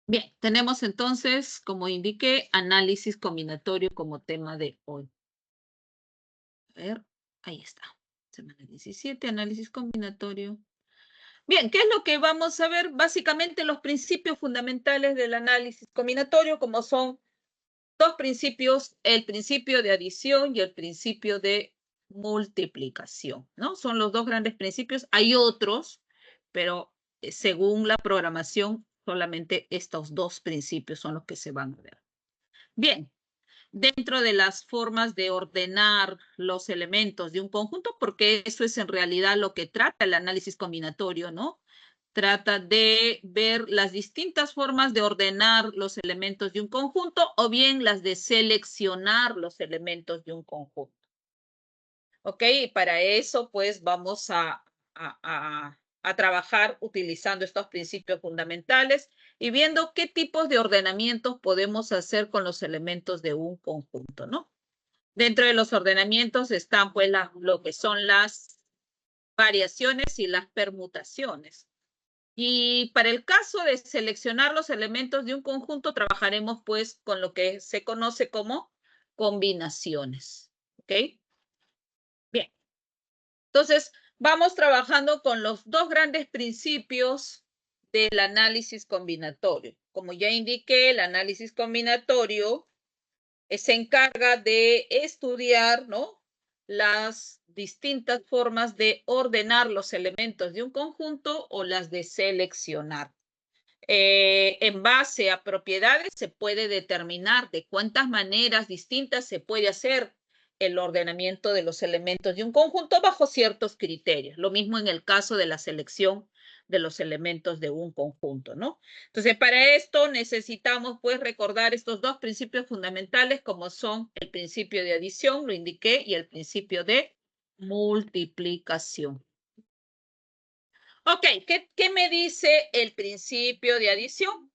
Bien, tenemos entonces, como indiqué, análisis combinatorio como tema de hoy. A ver, ahí está. Semana 17, análisis combinatorio. Bien, ¿qué es lo que vamos a ver? Básicamente los principios fundamentales del análisis combinatorio, como son dos principios, el principio de adición y el principio de multiplicación, ¿no? Son los dos grandes principios. Hay otros, pero según la programación, solamente estos dos principios son los que se van a ver. Bien, dentro de las formas de ordenar los elementos de un conjunto, porque eso es en realidad lo que trata el análisis combinatorio, ¿no? Trata de ver las distintas formas de ordenar los elementos de un conjunto o bien las de seleccionar los elementos de un conjunto. ¿Ok? Y para eso, pues, vamos a trabajar utilizando estos principios fundamentales y viendo qué tipos de ordenamientos podemos hacer con los elementos de un conjunto, ¿no? Dentro de los ordenamientos están, pues, lo que son las variaciones y las permutaciones. Y para el caso de seleccionar los elementos de un conjunto, trabajaremos pues con lo que se conoce como combinaciones. ¿Ok? Bien. Entonces, vamos trabajando con los dos grandes principios del análisis combinatorio. Como ya indiqué, el análisis combinatorio se encarga de estudiar, ¿no?, las distintas formas de ordenar los elementos de un conjunto o las de seleccionar. En base a propiedades se puede determinar de cuántas maneras distintas se puede hacer el ordenamiento de los elementos de un conjunto bajo ciertos criterios. Lo mismo en el caso de la selección de los elementos de un conjunto, ¿no? Entonces, para esto necesitamos, pues, recordar estos dos principios fundamentales, como son el principio de adición, lo indiqué, y el principio de multiplicación. Ok, ¿qué me dice el principio de adición?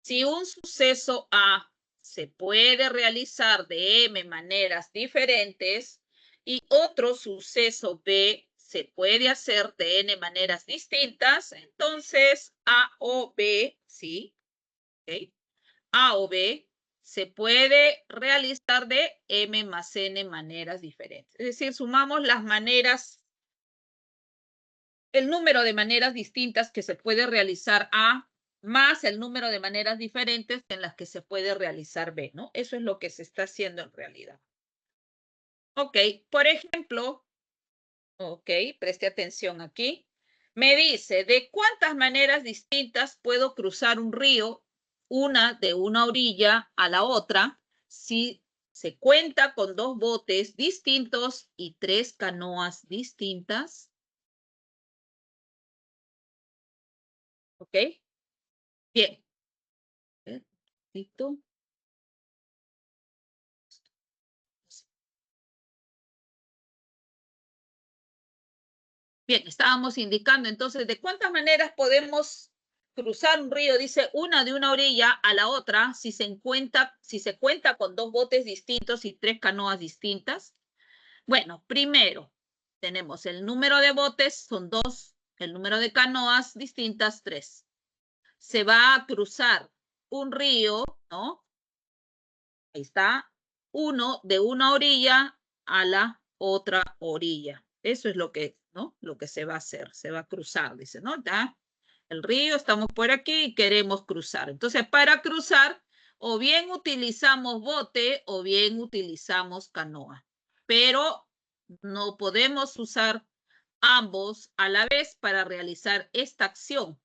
Si un suceso A se puede realizar de M maneras diferentes y otro suceso B se puede hacer de N maneras distintas, entonces A o B, ¿sí? ¿Okay? A o B se puede realizar de M más N maneras diferentes. Es decir, sumamos las maneras, el número de maneras distintas que se puede realizar A más el número de maneras diferentes en las que se puede realizar B, ¿no? Eso es lo que se está haciendo en realidad. Ok, por ejemplo, ok, preste atención aquí. Me dice, ¿de cuántas maneras distintas puedo cruzar un río, una de una orilla a la otra, si se cuenta con dos botes distintos y tres canoas distintas? ¿Ok? Bien. Listo. Bien, estábamos indicando entonces de cuántas maneras podemos cruzar un río, dice una de una orilla a la otra, si se cuenta con dos botes distintos y tres canoas distintas. Bueno, primero tenemos el número de botes, son dos, el número de canoas distintas, tres. Se va a cruzar un río, ¿no? Ahí está, uno de una orilla a la otra orilla. Eso es lo que, ¿no?, lo que se va a hacer, se va a cruzar, dice, ¿no? Ya, el río, estamos por aquí y queremos cruzar. Entonces, para cruzar, o bien utilizamos bote o bien utilizamos canoa, pero no podemos usar ambos a la vez para realizar esta acción,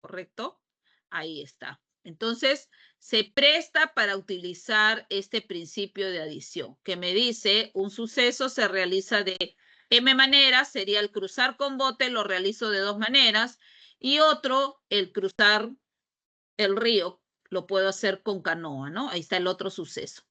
¿correcto? Ahí está. Entonces, se presta para utilizar este principio de adición, que me dice un suceso se realiza de M maneras, sería el cruzar con bote, lo realizo de dos maneras, y otro, el cruzar el río, lo puedo hacer con canoa, ¿no? Ahí está el otro suceso.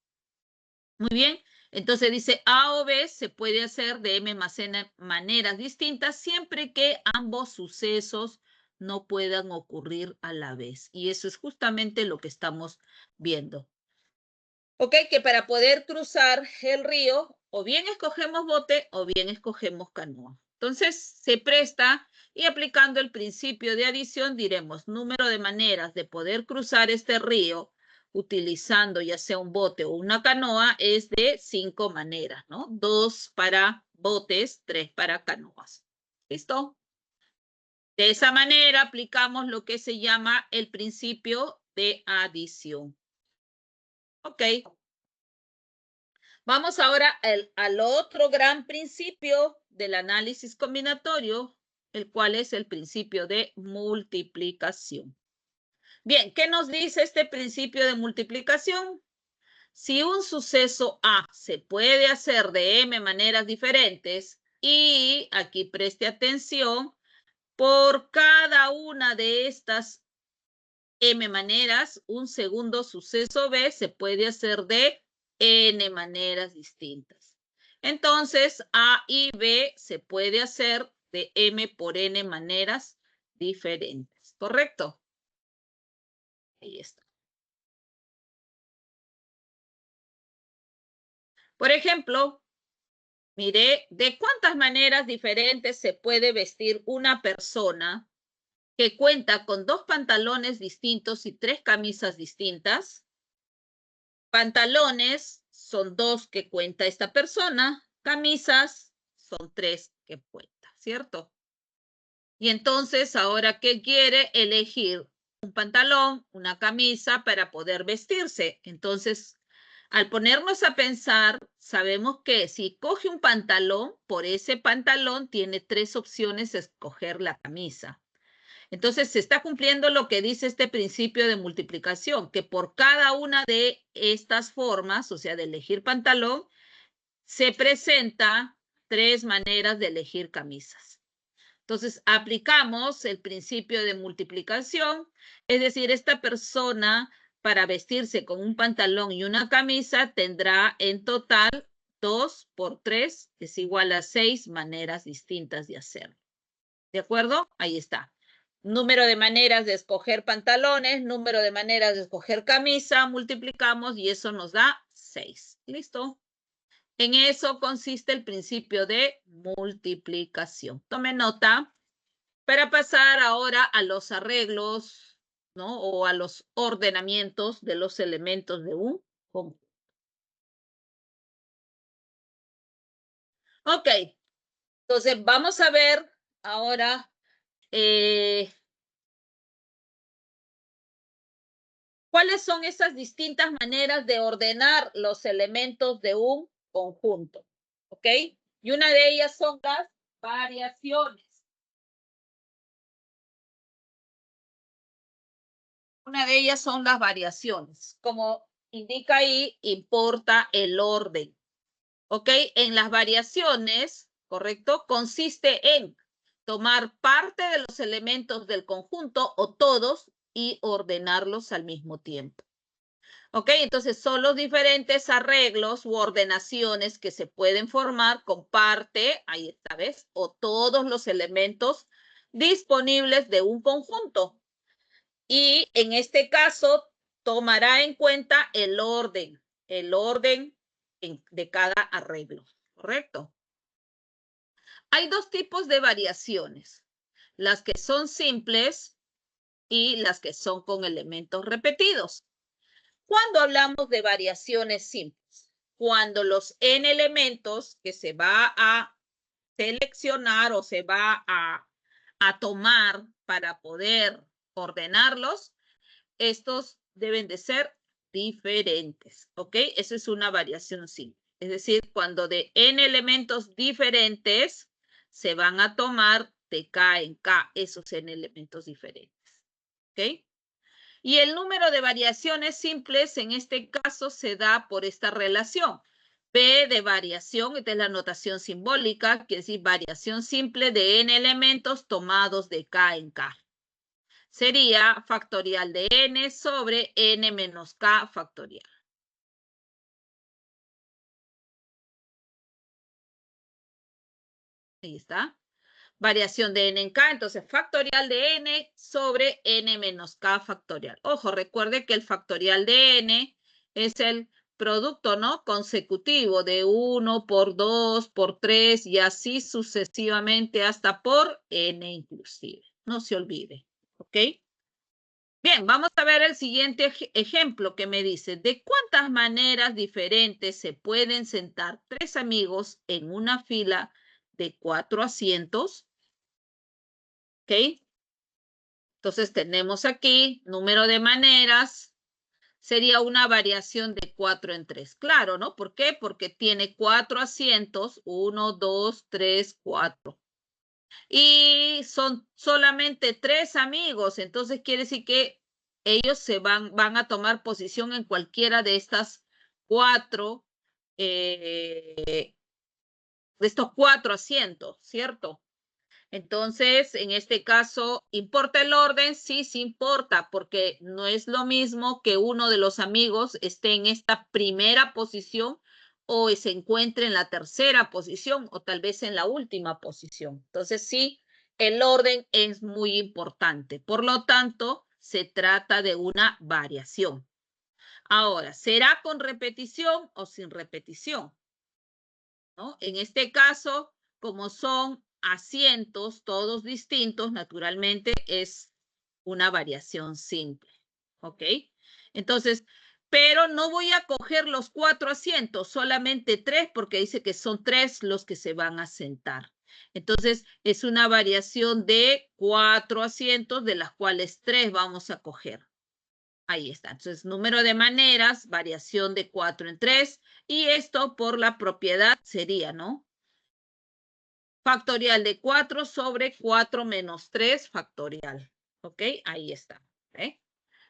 Muy bien, entonces dice A o B se puede hacer de M más N maneras distintas siempre que ambos sucesos no puedan ocurrir a la vez. Y eso es justamente lo que estamos viendo. Ok, que para poder cruzar el río, o bien escogemos bote o bien escogemos canoa. Entonces, se presta y aplicando el principio de adición diremos número de maneras de poder cruzar este río utilizando ya sea un bote o una canoa es de 5 maneras, ¿no? 2 para botes, 3 para canoas. ¿Listo? De esa manera aplicamos lo que se llama el principio de adición. Ok. Vamos ahora al otro gran principio del análisis combinatorio, el cual es el principio de multiplicación. Bien, ¿qué nos dice este principio de multiplicación? Si un suceso A se puede hacer de m maneras diferentes y aquí preste atención, por cada una de estas m maneras, un segundo suceso B se puede hacer de n maneras distintas. Entonces, A y B se puede hacer de m por n maneras diferentes, ¿correcto? Ahí está. Por ejemplo, mire, ¿de cuántas maneras diferentes se puede vestir una persona que cuenta con 2 pantalones distintos y 3 camisas distintas? Pantalones son 2 que cuenta esta persona, camisas son 3 que cuenta, ¿cierto? Y entonces, ahora, ¿qué quiere? Elegir un pantalón, una camisa para poder vestirse. Entonces, al ponernos a pensar, sabemos que si coge un pantalón, por ese pantalón tiene 3 opciones de escoger la camisa. Entonces, se está cumpliendo lo que dice este principio de multiplicación, que por cada una de estas formas, o sea, de elegir pantalón, se presenta 3 maneras de elegir camisas. Entonces, aplicamos el principio de multiplicación, es decir, esta persona para vestirse con un pantalón y una camisa tendrá en total 2 por 3 es igual a 6 maneras distintas de hacerlo. ¿De acuerdo? Ahí está. Número de maneras de escoger pantalones, número de maneras de escoger camisa, multiplicamos y eso nos da 6. ¿Listo? En eso consiste el principio de multiplicación. Tome nota para pasar ahora a los arreglos, ¿no? O a los ordenamientos de los elementos de un conjunto. Ok, entonces vamos a ver ahora ¿cuáles son esas distintas maneras de ordenar los elementos de un conjunto? ¿Ok? Y una de ellas son las variaciones. Una de ellas son las variaciones. Como indica ahí, importa el orden. ¿Ok? En las variaciones, ¿correcto? Consiste en tomar parte de los elementos del conjunto o todos y ordenarlos al mismo tiempo. ¿Ok? Entonces son los diferentes arreglos u ordenaciones que se pueden formar con parte, ahí esta vez, o todos los elementos disponibles de un conjunto. Y en este caso tomará en cuenta el orden de cada arreglo, ¿correcto? Hay 2 tipos de variaciones, las que son simples y las que son con elementos repetidos. ¿Cuándo hablamos de variaciones simples? Cuando los n elementos que se va a seleccionar o se va a tomar para poder ordenarlos, estos deben de ser diferentes, ¿ok? Esa es una variación simple. Es decir, cuando de n elementos diferentes se van a tomar de k en k esos n elementos diferentes, ¿ok? Y el número de variaciones simples en este caso se da por esta relación. P de variación, esta es la notación simbólica, quiere decir variación simple de n elementos tomados de k en k. Sería factorial de n sobre n menos k factorial. Ahí está. Variación de n en k, entonces factorial de n sobre n menos k factorial. Ojo, recuerde que el factorial de n es el producto, ¿no? Consecutivo de 1 por 2 por 3 y así sucesivamente hasta por n inclusive. No se olvide, ¿ok? Bien, vamos a ver el siguiente ejemplo que me dice, ¿de cuántas maneras diferentes se pueden sentar tres amigos en una fila de 4 asientos? ¿Ok? Entonces tenemos aquí número de maneras, sería una variación de 4 en 3. Claro, ¿no? ¿Por qué? Porque tiene 4 asientos, 1, 2, 3, 4. Y son solamente 3 amigos, entonces quiere decir que ellos van a tomar posición en cualquiera de estas 4, de estos 4 asientos, ¿cierto? Entonces, en este caso, ¿importa el orden? Sí, sí importa, porque no es lo mismo que uno de los amigos esté en esta primera posición o se encuentre en la tercera posición o tal vez en la última posición. Entonces, sí, el orden es muy importante. Por lo tanto, se trata de una variación. Ahora, ¿será con repetición o sin repetición? ¿No? En este caso, como son asientos todos distintos, naturalmente es una variación simple, ¿ok? Entonces, pero no voy a coger los 4 asientos, solamente 3, porque dice que son 3 los que se van a sentar. Entonces, es una variación de 4 asientos, de las cuales 3 vamos a coger. Ahí está. Entonces, número de maneras, variación de 4 en 3. Y esto por la propiedad sería, ¿no? Factorial de 4 sobre 4 menos 3 factorial. ¿Ok? Ahí está. ¿Eh?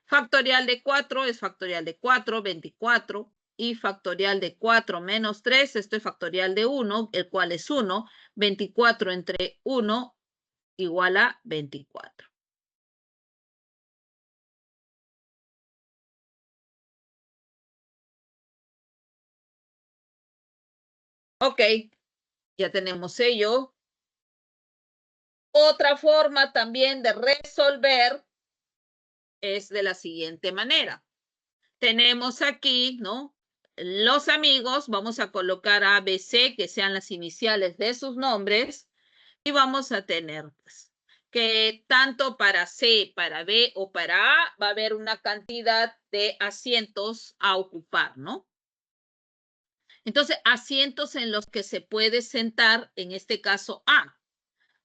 Factorial de 4 es factorial de 4, 24. Y factorial de 4 menos 3, esto es factorial de 1, el cual es 1. 24 entre 1 igual a 24. Ok, ya tenemos ello. Otra forma también de resolver es de la siguiente manera. Tenemos aquí, ¿no? Los amigos, vamos a colocar A, B, C, que sean las iniciales de sus nombres, y vamos a tener, pues, que tanto para C, para B o para A va a haber una cantidad de asientos a ocupar, ¿no? Entonces, asientos en los que se puede sentar, en este caso A.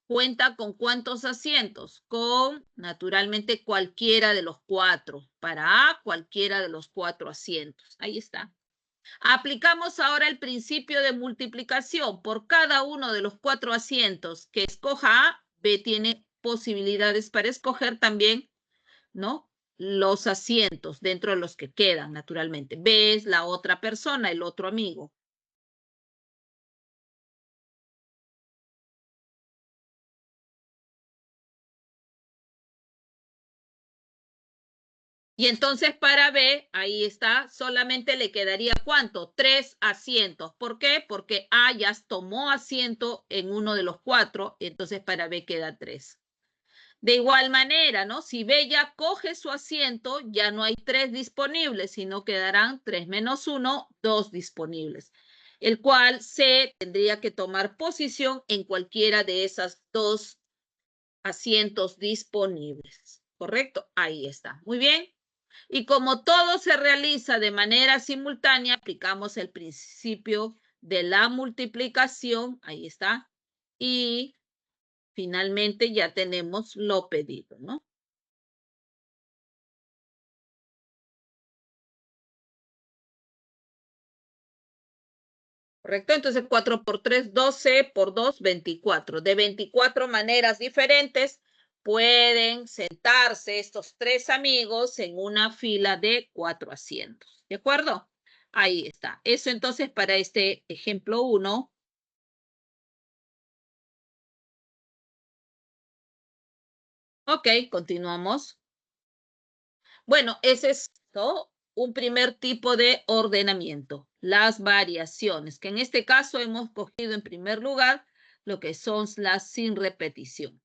¿Cuenta con cuántos asientos? Con, naturalmente, cualquiera de los 4. Para A, cualquiera de los 4 asientos. Ahí está. Aplicamos ahora el principio de multiplicación. Por cada uno de los 4 asientos que escoja A, B tiene posibilidades para escoger también, ¿no? Los asientos dentro de los que quedan, naturalmente. B es la otra persona, el otro amigo. Y entonces para B, ahí está, solamente le quedaría ¿cuánto? 3 asientos. ¿Por qué? Porque A ya tomó asiento en uno de los 4, entonces para B queda 3. De igual manera, ¿no? Si B ya coge su asiento, ya no hay 3 disponibles, sino quedarán 3 menos 1, 2 disponibles. El cual C tendría que tomar posición en cualquiera de esas 2 asientos disponibles. ¿Correcto? Ahí está. Muy bien. Y como todo se realiza de manera simultánea, aplicamos el principio de la multiplicación, ahí está, y finalmente ya tenemos lo pedido, ¿no? ¿Correcto? Entonces 4 por 3, 12, por 2, 24. De 24 maneras diferentes pueden sentarse estos tres amigos en una fila de 4 asientos. ¿De acuerdo? Ahí está. Eso entonces para este ejemplo 1. Ok, continuamos. Bueno, ese es, ¿no?, un primer tipo de ordenamiento, las variaciones, que en este caso hemos cogido en primer lugar lo que son las sin repetición.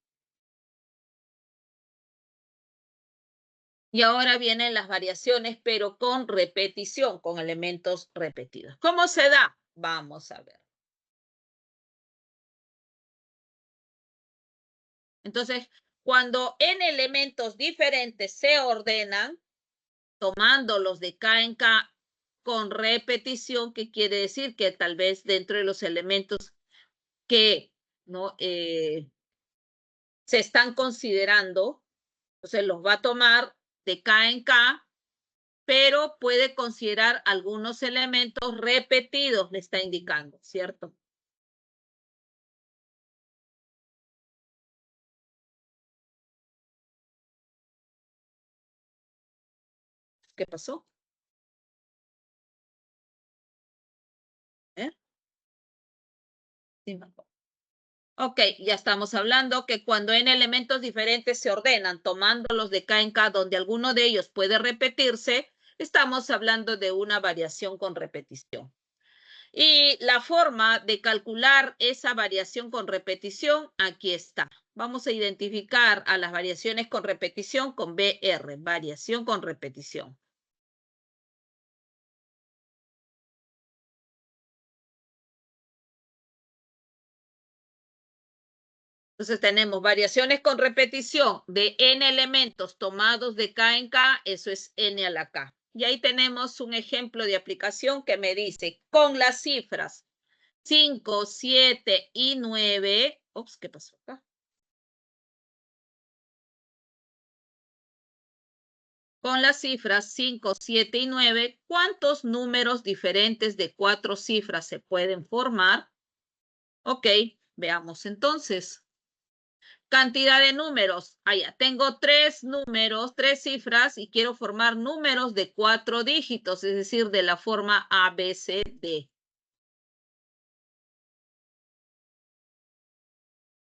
Y ahora vienen las variaciones, pero con repetición, con elementos repetidos. ¿Cómo se da? Vamos a ver. Entonces, cuando n elementos diferentes se ordenan, tomando los de K en K con repetición, que quiere decir que tal vez dentro de los elementos que no se están considerando, entonces los va a tomar de K en K, pero puede considerar algunos elementos repetidos, le está indicando, ¿cierto? ¿Qué pasó? ¿Eh? Sí, ok, ya estamos hablando que cuando en elementos diferentes se ordenan, tomándolos de K en K, donde alguno de ellos puede repetirse, estamos hablando de una variación con repetición. Y la forma de calcular esa variación con repetición, aquí está. Vamos a identificar a las variaciones con repetición con BR, variación con repetición. Entonces tenemos variaciones con repetición de n elementos tomados de K en K, eso es n a la K. Y ahí tenemos un ejemplo de aplicación que me dice, con las cifras 5, 7 y 9, ups, ¿qué pasó acá? Con las cifras 5, 7 y 9, ¿cuántos números diferentes de 4 cifras se pueden formar? Ok, veamos entonces. Cantidad de números. Allá tengo 3 números, 3 cifras y quiero formar números de 4 dígitos, es decir, de la forma ABCD.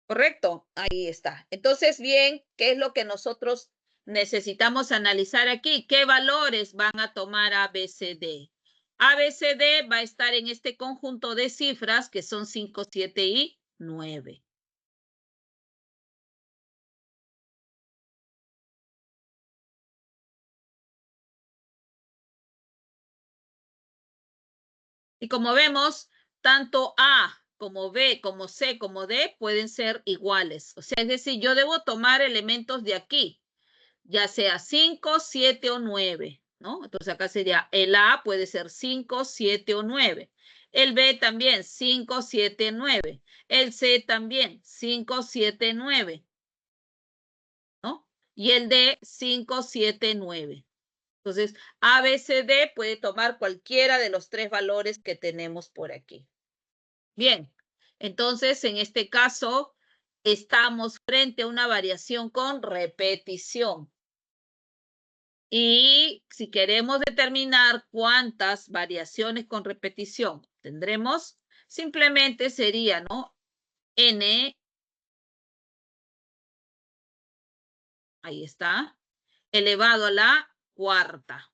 ¿Correcto? Ahí está. Entonces, bien, ¿qué es lo que nosotros necesitamos analizar aquí? ¿Qué valores van a tomar ABCD? ABCD va a estar en este conjunto de cifras que son 5, 7 y 9. Y como vemos, tanto A como B, como C, como D pueden ser iguales. O sea, es decir, yo debo tomar elementos de aquí, ya sea 5, 7 o 9, ¿no? Entonces acá sería el A puede ser 5, 7 o 9. El B también 5, 7, 9. El C también 5, 7, 9, ¿no? Y el D 5, 7, 9. Entonces, A, B, C, D puede tomar cualquiera de los 3 valores que tenemos por aquí. Bien, entonces en este caso estamos frente a una variación con repetición. Y si queremos determinar cuántas variaciones con repetición tendremos, simplemente sería, ¿no? N, ahí está, elevado a la cuarta.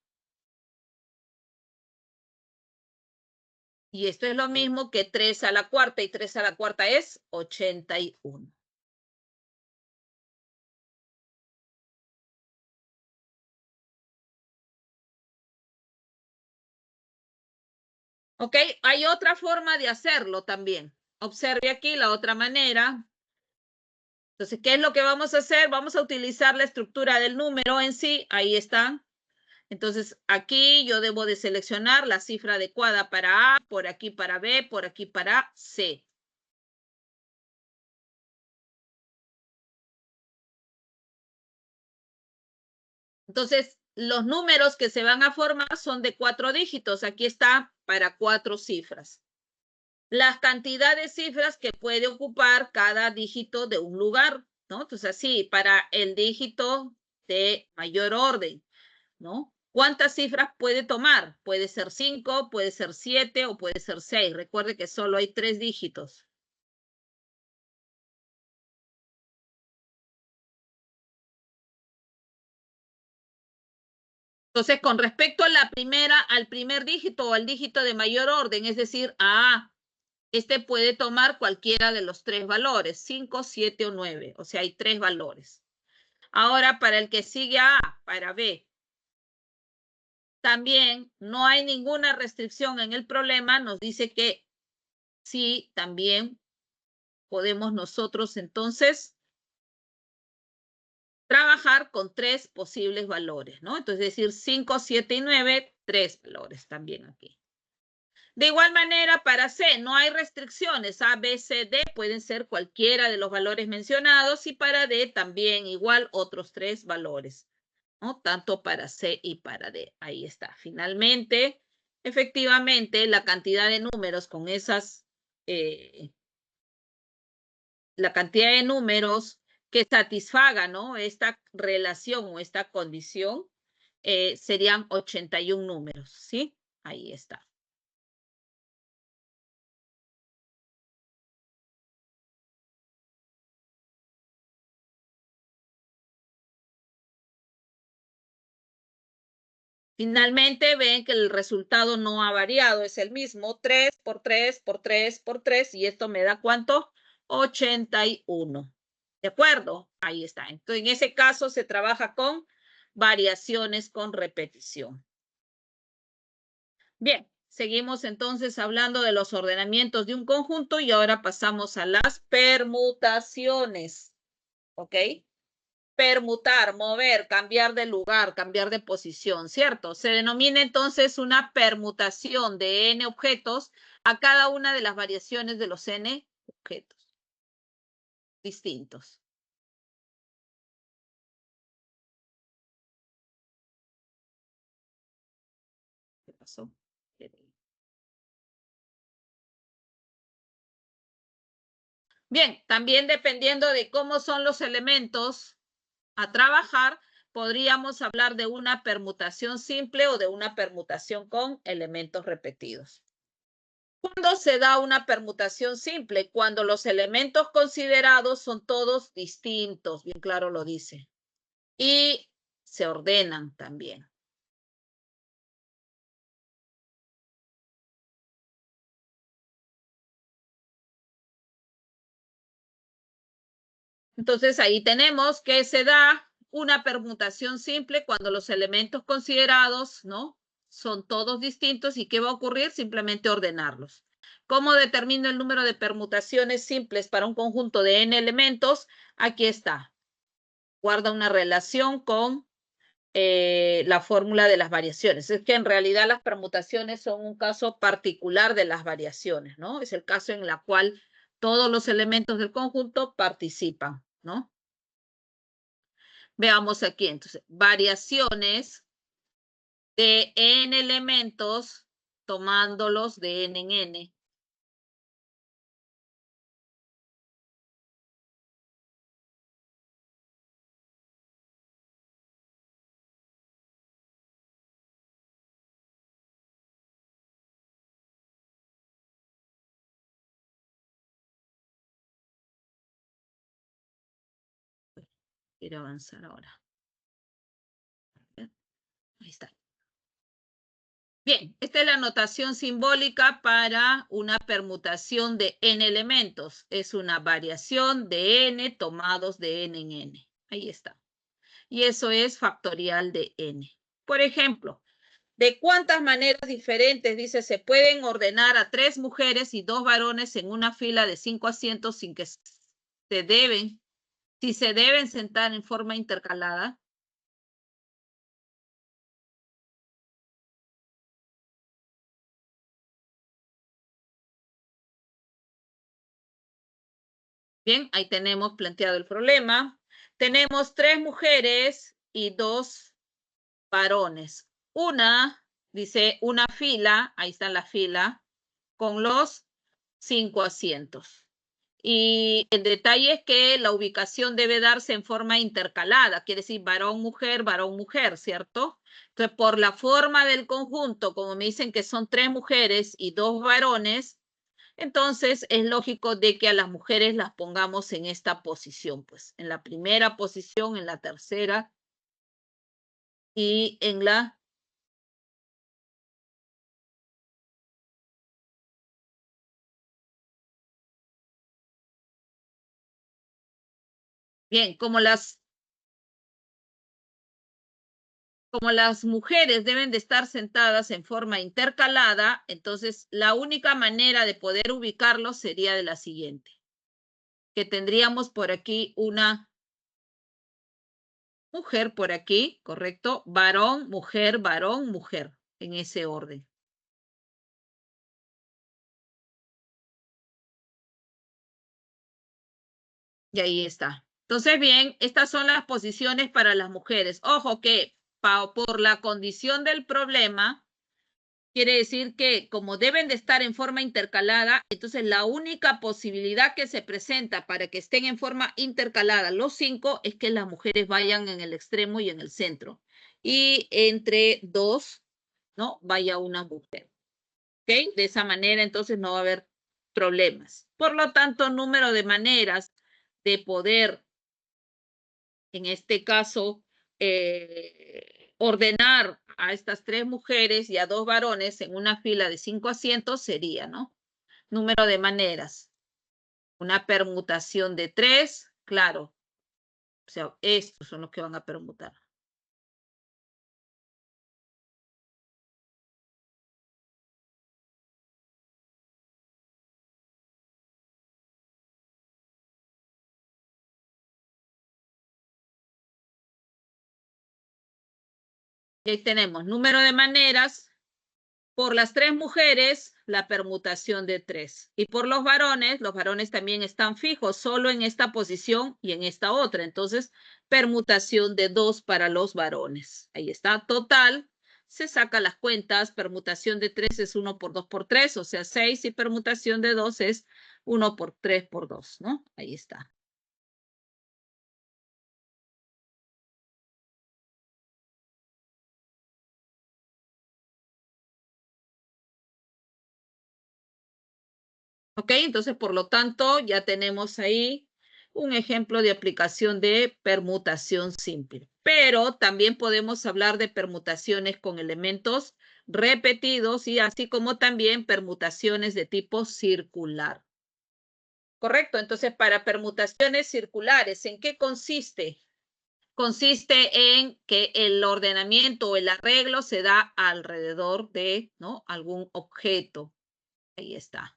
Y esto es lo mismo que 3 a la cuarta, y 3 a la cuarta es 81. ¿Ok? Hay otra forma de hacerlo también. Observe aquí la otra manera. Entonces, ¿qué es lo que vamos a hacer? Vamos a utilizar la estructura del número en sí. Ahí está. Entonces, aquí yo debo de seleccionar la cifra adecuada para A, por aquí para B, por aquí para C. Entonces, los números que se van a formar son de 4 dígitos. Aquí está para 4 cifras. La cantidad de cifras que puede ocupar cada dígito de un lugar, ¿no? Entonces, así, para el dígito de mayor orden, ¿no? ¿Cuántas cifras puede tomar? Puede ser 5, puede ser 7 o puede ser 6. Recuerde que solo hay 3 dígitos. Entonces, con respecto a la primera, al primer dígito o al dígito de mayor orden, es decir, a este puede tomar cualquiera de los 3 valores, 5, 7 o 9. O sea, hay 3 valores. Ahora, para el que sigue a A, para B. También no hay ninguna restricción en el problema, nos dice que sí, también podemos nosotros entonces trabajar con 3 posibles valores, ¿no? Entonces, decir 5, 7 y 9, 3 valores también aquí. De igual manera, para C no hay restricciones. A, B, C, D pueden ser cualquiera de los valores mencionados y para D también igual otros 3 valores, ¿no? Tanto para C y para D. Ahí está. Finalmente, efectivamente, la cantidad de números con esas, la cantidad de números que satisfagan, ¿no? Esta relación o esta condición serían 81 números, ¿sí? Ahí está. Finalmente ven que el resultado no ha variado, es el mismo, 3 por 3 por 3 por 3, y esto me da ¿cuánto? 81. ¿De acuerdo? Ahí está. Entonces, en ese caso se trabaja con variaciones con repetición. Bien, seguimos entonces hablando de los ordenamientos de un conjunto y ahora pasamos a las permutaciones. ¿Ok? Permutar, mover, cambiar de lugar, cambiar de posición, ¿cierto? Se denomina entonces una permutación de n objetos a cada una de las variaciones de los n objetos distintos. ¿Qué pasó? Bien, también dependiendo de cómo son los elementos a trabajar, podríamos hablar de una permutación simple o de una permutación con elementos repetidos. ¿Cuándo se da una permutación simple? Cuando los elementos considerados son todos distintos, bien claro lo dice, y se ordenan también. Entonces ahí tenemos que se da una permutación simple cuando los elementos considerados, ¿no? Son todos distintos. ¿Y qué va a ocurrir? Simplemente ordenarlos. ¿Cómo determino el número de permutaciones simples para un conjunto de n elementos? Aquí está. Guarda una relación con la fórmula de las variaciones. Es que en realidad las permutaciones son un caso particular de las variaciones, ¿no? Es el caso en el cual todos los elementos del conjunto participan, ¿no? Veamos aquí, entonces, variaciones de n elementos tomándolos de n en n. Quiero avanzar ahora. Ahí está. Bien, esta es la notación simbólica para una permutación de n elementos. Es una variación de n tomados de n en n. Ahí está. Y eso es factorial de n. Por ejemplo, ¿de cuántas maneras diferentes, dice, se pueden ordenar a 3 mujeres y 2 varones en una fila de 5 asientos sin que si se deben sentar en forma intercalada? Bien, ahí tenemos planteado el problema. Tenemos 3 mujeres y 2 varones. Dice, una fila, ahí está la fila, con los 5 asientos. Y el detalle es que la ubicación debe darse en forma intercalada, quiere decir varón, mujer, ¿cierto? Entonces, por la forma del conjunto, como me dicen que son 3 mujeres y 2 varones, entonces es lógico de que a las mujeres las pongamos en esta posición, pues, en la primera posición, en la tercera y en la... Bien, como las como las mujeres deben de estar sentadas en forma intercalada, entonces la única manera de poder ubicarlos sería de la siguiente, que tendríamos por aquí una mujer por aquí, ¿correcto? Varón, mujer, en ese orden. Y ahí está. Entonces, bien, estas son las posiciones para las mujeres. Ojo que por la condición del problema, quiere decir que como deben de estar en forma intercalada, entonces la única posibilidad que se presenta para que estén en forma intercalada los 5 es que las mujeres vayan en el extremo y en el centro. Y entre 2, ¿no? Vaya una mujer. ¿Ok? De esa manera entonces no va a haber problemas. Por lo tanto, número de maneras de poder, en este caso, ordenar a estas 3 mujeres y a 2 varones en una fila de 5 asientos sería, ¿no? Número de maneras. Una permutación de 3, claro. O sea, estos son los que van a permutar. Y ahí tenemos número de maneras. Por las 3 mujeres, la permutación de 3. Y por los varones también están fijos, solo en esta posición y en esta otra. Entonces, permutación de 2 para los varones. Ahí está, total. Se saca las cuentas, permutación de 3 es 1 por 2 por 3, o sea, 6, y permutación de 2 es 1 por 3 por 2, ¿no? Ahí está. ¿Ok? Entonces, por lo tanto, ya tenemos ahí un ejemplo de aplicación de permutación simple. Pero también podemos hablar de permutaciones con elementos repetidos y así como también permutaciones de tipo circular. Correcto. Entonces, para permutaciones circulares, ¿en qué consiste? Consiste en que el ordenamiento o el arreglo se da alrededor de, ¿no?, algún objeto. Ahí está.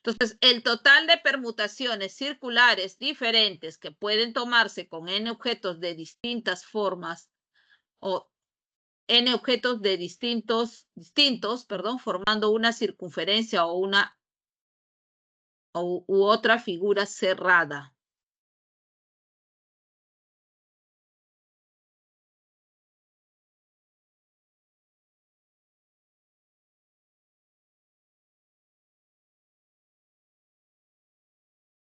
Entonces, el total de permutaciones circulares diferentes que pueden tomarse con n objetos de distintas formas o n objetos de distintos, formando una circunferencia o una u otra figura cerrada.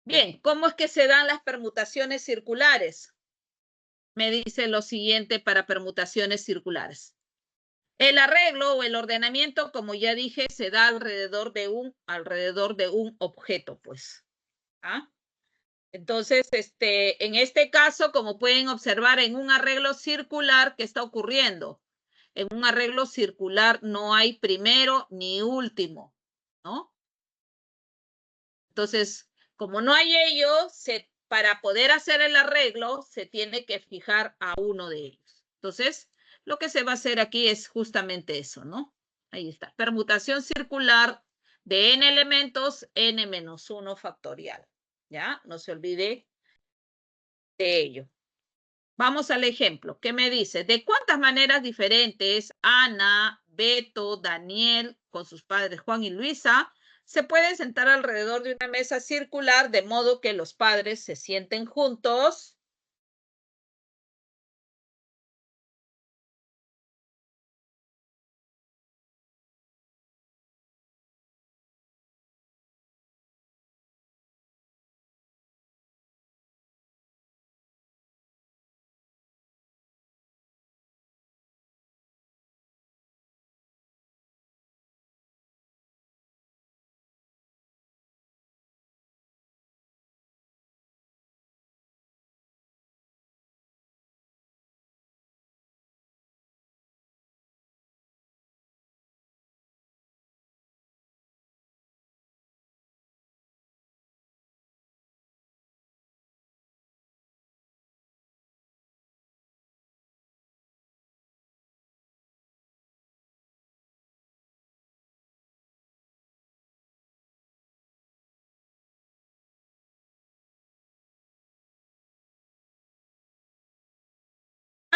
Bien, ¿cómo es que se dan las permutaciones circulares? Me dice lo siguiente para permutaciones circulares. El arreglo o el ordenamiento, como ya dije, se da alrededor de un objeto, pues. ¿Ah? Entonces, en este caso, como pueden observar, en un arreglo circular, ¿qué está ocurriendo? En un arreglo circular no hay primero ni último, ¿no? Entonces, como no hay ello, para poder hacer el arreglo, se tiene que fijar a uno de ellos. Entonces, lo que se va a hacer aquí es justamente eso, ¿no? Ahí está. Permutación circular de n elementos, n-1 factorial. ¿Ya? No se olvide de ello. Vamos al ejemplo. ¿Qué me dice? ¿De cuántas maneras diferentes Ana, Beto, Daniel, con sus padres Juan y Luisa, se pueden sentar alrededor de una mesa circular de modo que los padres se sienten juntos?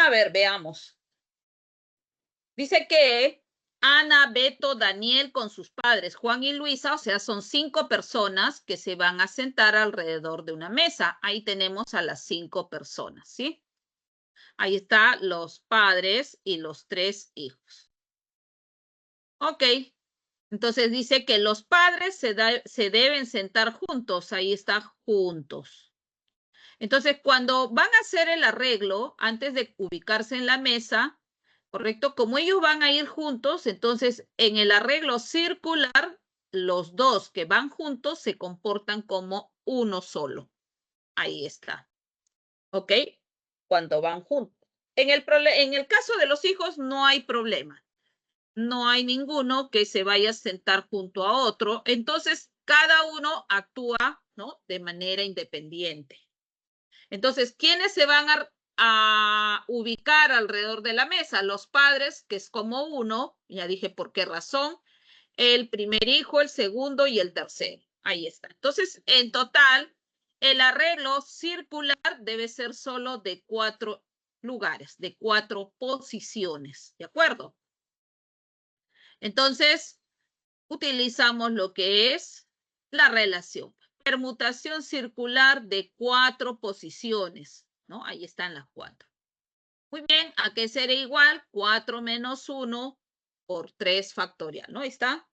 A ver, veamos. Dice que Ana, Beto, Daniel con sus padres, Juan y Luisa, o sea, son 5 personas que se van a sentar alrededor de una mesa. Ahí tenemos a las 5 personas, ¿sí? Ahí están los padres y los 3 hijos. Ok. Entonces dice que los padres se deben sentar juntos. Ahí está, juntos. Entonces, cuando van a hacer el arreglo, antes de ubicarse en la mesa, ¿correcto? Como ellos van a ir juntos, entonces en el arreglo circular, los dos que van juntos se comportan como uno solo. Ahí está. ¿Ok? Cuando van juntos. En el caso de los hijos no hay problema. No hay ninguno que se vaya a sentar junto a otro. Entonces, cada uno actúa, ¿no? De manera independiente. Entonces, ¿quiénes se van a ubicar alrededor de la mesa? Los padres, que es como uno, ya dije por qué razón, el primer hijo, el segundo y el tercero. Ahí está. Entonces, en total, el arreglo circular debe ser solo de 4 lugares, de 4 posiciones, ¿de acuerdo? Entonces, utilizamos lo que es la relación. Permutación circular de 4 posiciones, ¿no? Ahí están las 4. Muy bien, ¿a qué será igual? 4 menos 1 por 3 factorial, ¿no? Ahí está.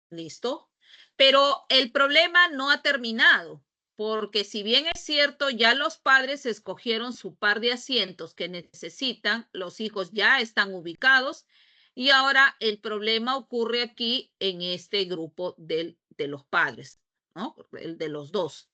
¿Listo? Pero el problema no ha terminado, porque si bien es cierto, ya los padres escogieron su par de asientos que necesitan, los hijos ya están ubicados y ahora el problema ocurre aquí en este grupo de los padres, ¿no? El de los dos.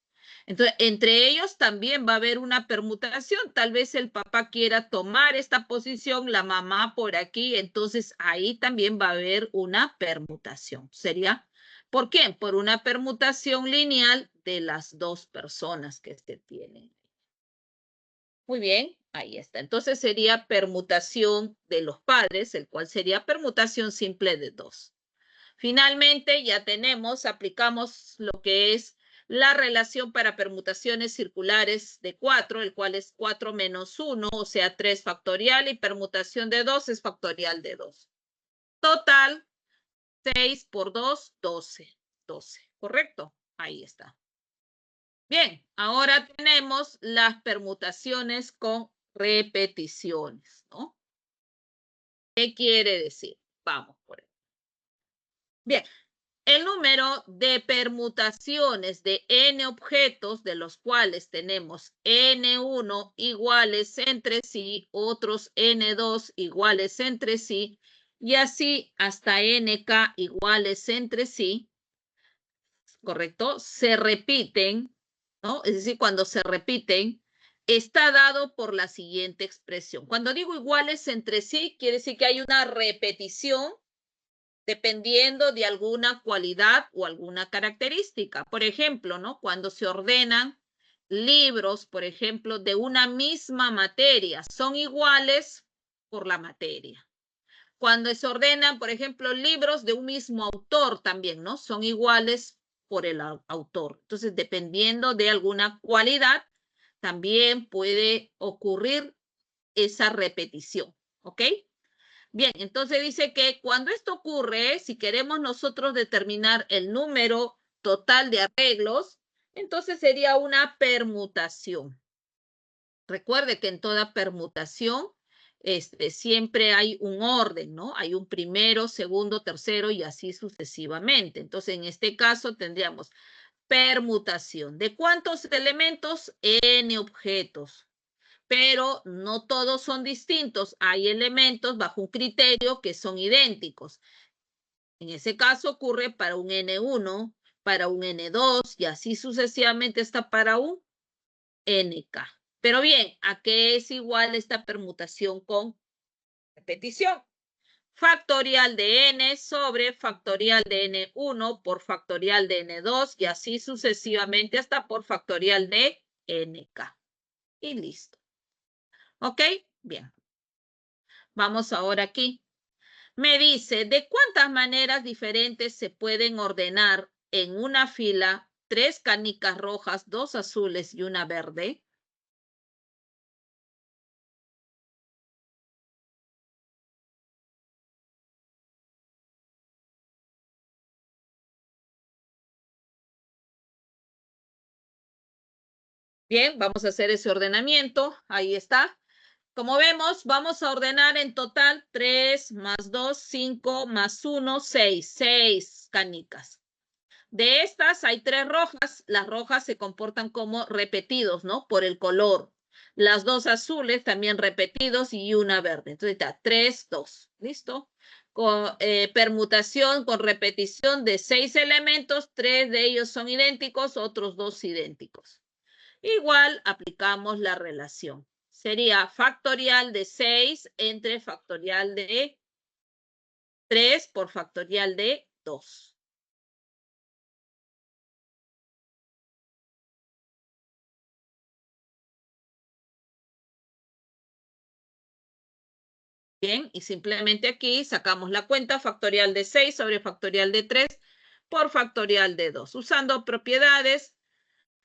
Entonces, entre ellos también va a haber una permutación. Tal vez el papá quiera tomar esta posición, la mamá por aquí. Entonces, ahí también va a haber una permutación. ¿Sería? ¿Por qué? Por una permutación lineal de las dos personas que se tienen. Muy bien, ahí está. Entonces, sería permutación de los padres, el cual sería permutación simple de 2. Finalmente, ya tenemos, aplicamos lo que es la relación para permutaciones circulares de 4, el cual es 4 menos 1, o sea, 3 factorial, y permutación de 2 es factorial de 2. Total, 6 por 2, 12. 12, ¿correcto? Ahí está. Bien, ahora tenemos las permutaciones con repeticiones, ¿no? ¿Qué quiere decir? Vamos por ahí. Bien, el número de permutaciones de n objetos, de los cuales tenemos n1 iguales entre sí, otros n2 iguales entre sí, y así hasta nk iguales entre sí, ¿correcto? Se repiten, ¿no? Es decir, cuando se repiten, está dado por la siguiente expresión. Cuando digo iguales entre sí, quiere decir que hay una repetición dependiendo de alguna cualidad o alguna característica. Por ejemplo, ¿no? Cuando se ordenan libros, por ejemplo, de una misma materia, son iguales por la materia. Cuando se ordenan, por ejemplo, libros de un mismo autor también, ¿no? Son iguales por el autor. Entonces, dependiendo de alguna cualidad, también puede ocurrir esa repetición, ¿ok? Bien, entonces dice que cuando esto ocurre, si queremos nosotros determinar el número total de arreglos, entonces sería una permutación. Recuerde que en toda permutación siempre hay un orden, ¿no? Hay un primero, segundo, tercero y así sucesivamente. Entonces, en este caso tendríamos permutación. ¿De cuántos elementos? N objetos. Pero no todos son distintos. Hay elementos bajo un criterio que son idénticos. En ese caso ocurre para un N1, para un N2 y así sucesivamente está para un NK. Pero bien, ¿a qué es igual esta permutación con repetición? Factorial de n sobre factorial de n1 por factorial de n2 y así sucesivamente hasta por factorial de nk. Y listo. ¿Ok? Bien. Vamos ahora aquí. Me dice, ¿de cuántas maneras diferentes se pueden ordenar en una fila 3 canicas rojas, 2 azules y una verde? Bien, vamos a hacer ese ordenamiento. Ahí está. Como vemos, vamos a ordenar en total 3 más 2, 5 más 1, 6. 6 canicas. De estas hay 3 rojas. Las rojas se comportan como repetidos, ¿no? Por el color. Las 2 azules también repetidos y una verde. Entonces está 3, 2. ¿Listo? Con permutación con repetición de 6 elementos. 3 de ellos son idénticos, otros 2 idénticos. Igual aplicamos la relación. Sería factorial de 6 entre factorial de 3 por factorial de 2. Bien, y simplemente aquí sacamos la cuenta factorial de 6 sobre factorial de 3 por factorial de 2. Usando propiedades,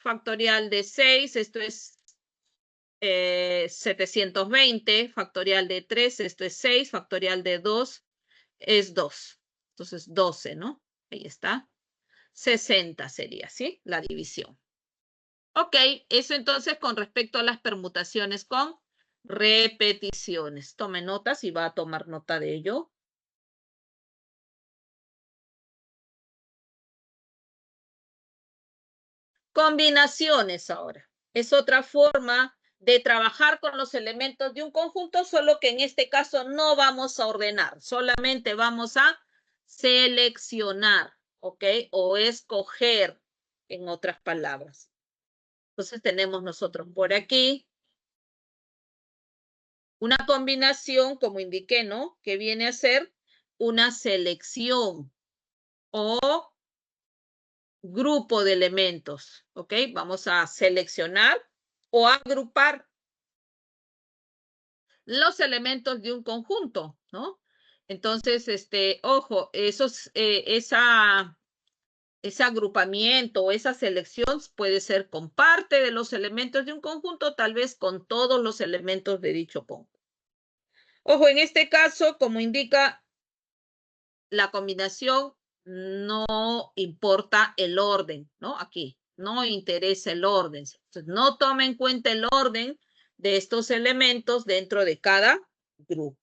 factorial de 6, esto es 720, factorial de 3, esto es 6, factorial de 2 es 2. Entonces 12, ¿no? Ahí está. 60 sería, ¿sí? La división. Ok, eso entonces con respecto a las permutaciones con repeticiones. Tome nota si va a tomar nota de ello. Combinaciones ahora. Es otra forma de trabajar con los elementos de un conjunto, solo que en este caso no vamos a ordenar, solamente vamos a seleccionar, ¿ok? O escoger, en otras palabras. Entonces tenemos nosotros por aquí una combinación, como indiqué, ¿no? Que viene a ser una selección o grupo de elementos, ¿ok? Vamos a seleccionar o agrupar los elementos de un conjunto, ¿no? Entonces, ojo, ese agrupamiento o esa selección puede ser con parte de los elementos de un conjunto, tal vez con todos los elementos de dicho conjunto. Ojo, en este caso, como indica la combinación, no importa el orden, ¿no? Aquí, no interesa el orden. Entonces, no toma en cuenta el orden de estos elementos dentro de cada grupo.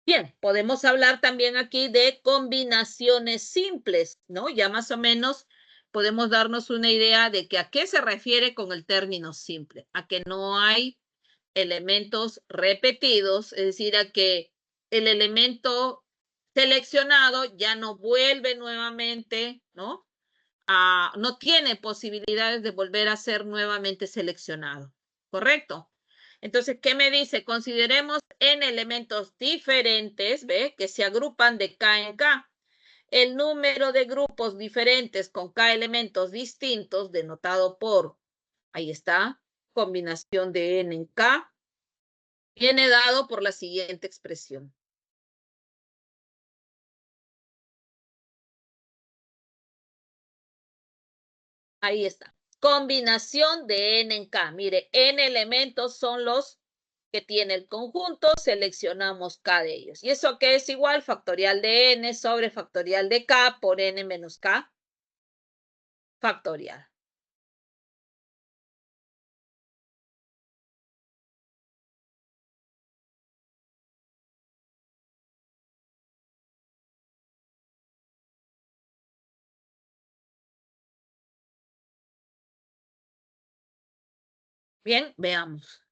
Bien, podemos hablar también aquí de combinaciones simples, ¿no? Ya más o menos podemos darnos una idea de que a qué se refiere con el término simple, a que no hay elementos repetidos, es decir, a que el elemento seleccionado ya no vuelve nuevamente, ¿no? No tiene posibilidades de volver a ser nuevamente seleccionado, ¿correcto? Entonces, ¿qué me dice? Consideremos en elementos diferentes, ¿ve? Que se agrupan de K en K. El número de grupos diferentes con K elementos distintos, denotado por, ahí está, combinación de N en K, viene dado por la siguiente expresión. Ahí está. Combinación de N en K. Mire, N elementos son los que tiene el conjunto, seleccionamos K de ellos. ¿Y eso qué es igual? Factorial de N sobre factorial de K por N menos K factorial. Bien, veamos.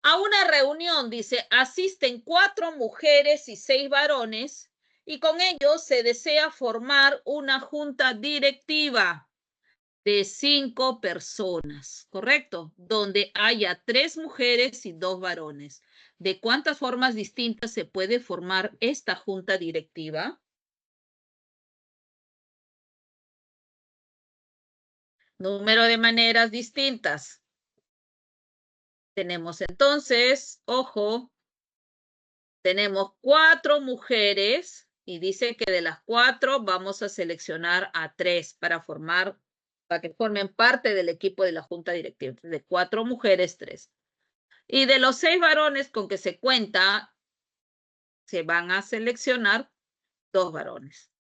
A una reunión, dice, asisten 4 mujeres y 6 varones y con ellos se desea formar una junta directiva de 5 personas, ¿correcto? Donde haya 3 mujeres y 2 varones. ¿De cuántas formas distintas se puede formar esta junta directiva? Número de maneras distintas. Tenemos entonces, ojo, tenemos 4 mujeres y dice que de las 4 vamos a seleccionar a 3 para que formen parte del equipo de la junta directiva. De 4 mujeres, 3. Y de los 6 varones con que se cuenta, se van a seleccionar 2 varones.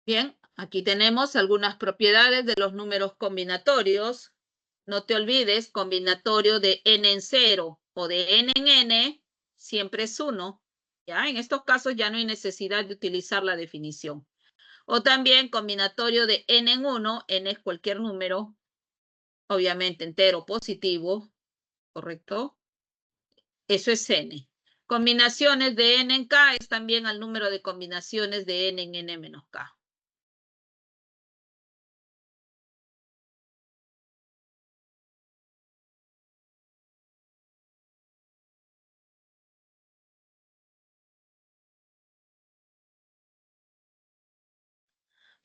Bien, aquí tenemos algunas propiedades de los números combinatorios. No te olvides, combinatorio de n en 0 o de n en n siempre es 1. ¿Ya? En estos casos ya no hay necesidad de utilizar la definición. O también combinatorio de n en 1, n es cualquier número, obviamente entero positivo, ¿correcto? Eso es n. Combinaciones de n en k es también el número de combinaciones de n en n menos k.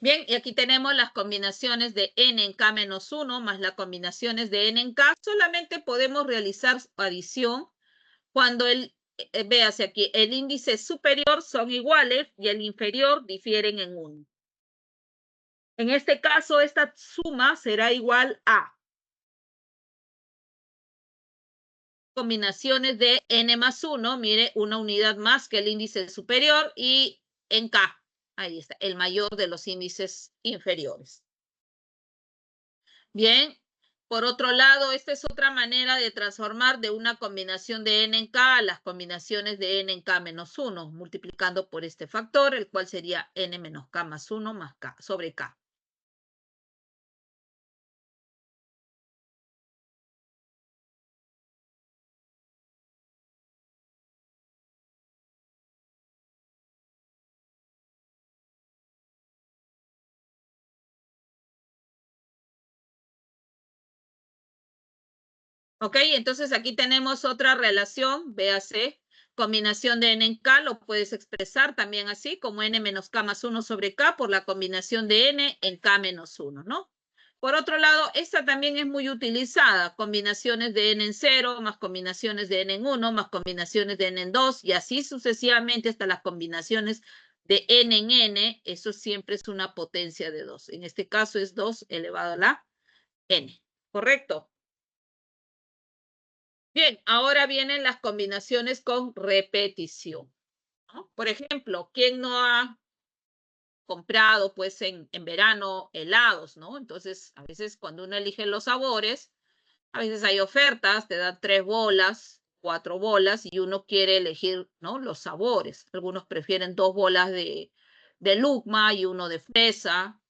Bien, y aquí tenemos las combinaciones de n en k menos 1 más las combinaciones de n en k. Solamente podemos realizar adición cuando véase aquí, el índice superior son iguales y el inferior difieren en 1. En este caso, esta suma será igual a combinaciones de n más 1, mire, una unidad más que el índice superior y en k, ahí está, el mayor de los índices inferiores. Bien, por otro lado, esta es otra manera de transformar de una combinación de n en k a las combinaciones de n en k menos 1, multiplicando por este factor, el cual sería n menos k más 1 más k sobre k. ¿Ok? Entonces aquí tenemos otra relación, véase, combinación de n en k, lo puedes expresar también así, como n menos k más 1 sobre k por la combinación de n en k menos 1, ¿no? Por otro lado, esta también es muy utilizada, combinaciones de n en 0, más combinaciones de n en 1, más combinaciones de n en 2, y así sucesivamente hasta las combinaciones de n en n, eso siempre es una potencia de 2. En este caso es 2 elevado a la n, ¿correcto? Bien, ahora vienen las combinaciones con repetición, ¿no? Por ejemplo, ¿quién no ha comprado pues en verano helados, ¿no? Entonces, a veces cuando uno elige los sabores, a veces hay ofertas, te dan 3 bolas, 4 bolas y uno quiere elegir, ¿no? Los sabores. Algunos prefieren 2 bolas de lucma y uno de fresa,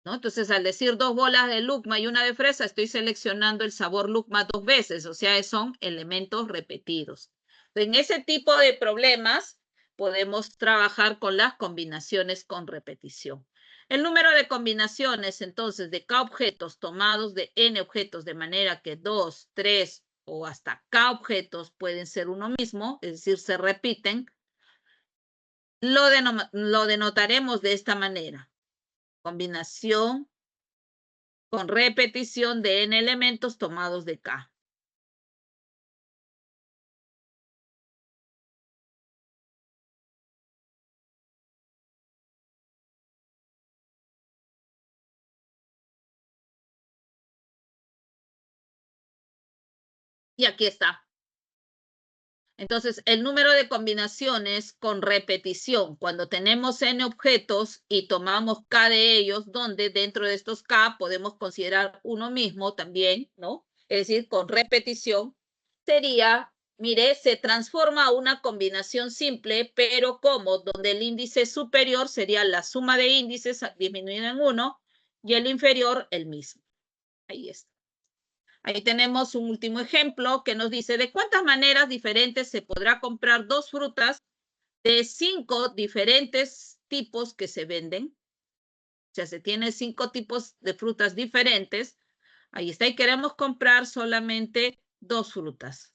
¿no? Entonces, al decir 2 bolas de lucma y una de fresa, estoy seleccionando el sabor lucma 2 veces, o sea, son elementos repetidos. En ese tipo de problemas podemos trabajar con las combinaciones con repetición. El número de combinaciones, entonces, de k objetos tomados de n objetos, de manera que 2, 3 o hasta k objetos pueden ser uno mismo, es decir, se repiten, lo denotaremos de esta manera. Combinación con repetición de n elementos tomados de K. Y aquí está. Entonces, el número de combinaciones con repetición, cuando tenemos n objetos y tomamos k de ellos, donde dentro de estos k podemos considerar uno mismo también, ¿no? Es decir, con repetición, sería, mire, se transforma a una combinación simple, pero como donde el índice superior sería la suma de índices disminuida en 1 y el inferior el mismo. Ahí está. Ahí tenemos un último ejemplo que nos dice de cuántas maneras diferentes se podrá comprar 2 frutas de 5 diferentes tipos que se venden. O sea, se tiene 5 tipos de frutas diferentes. Ahí está. Y queremos comprar solamente 2 frutas.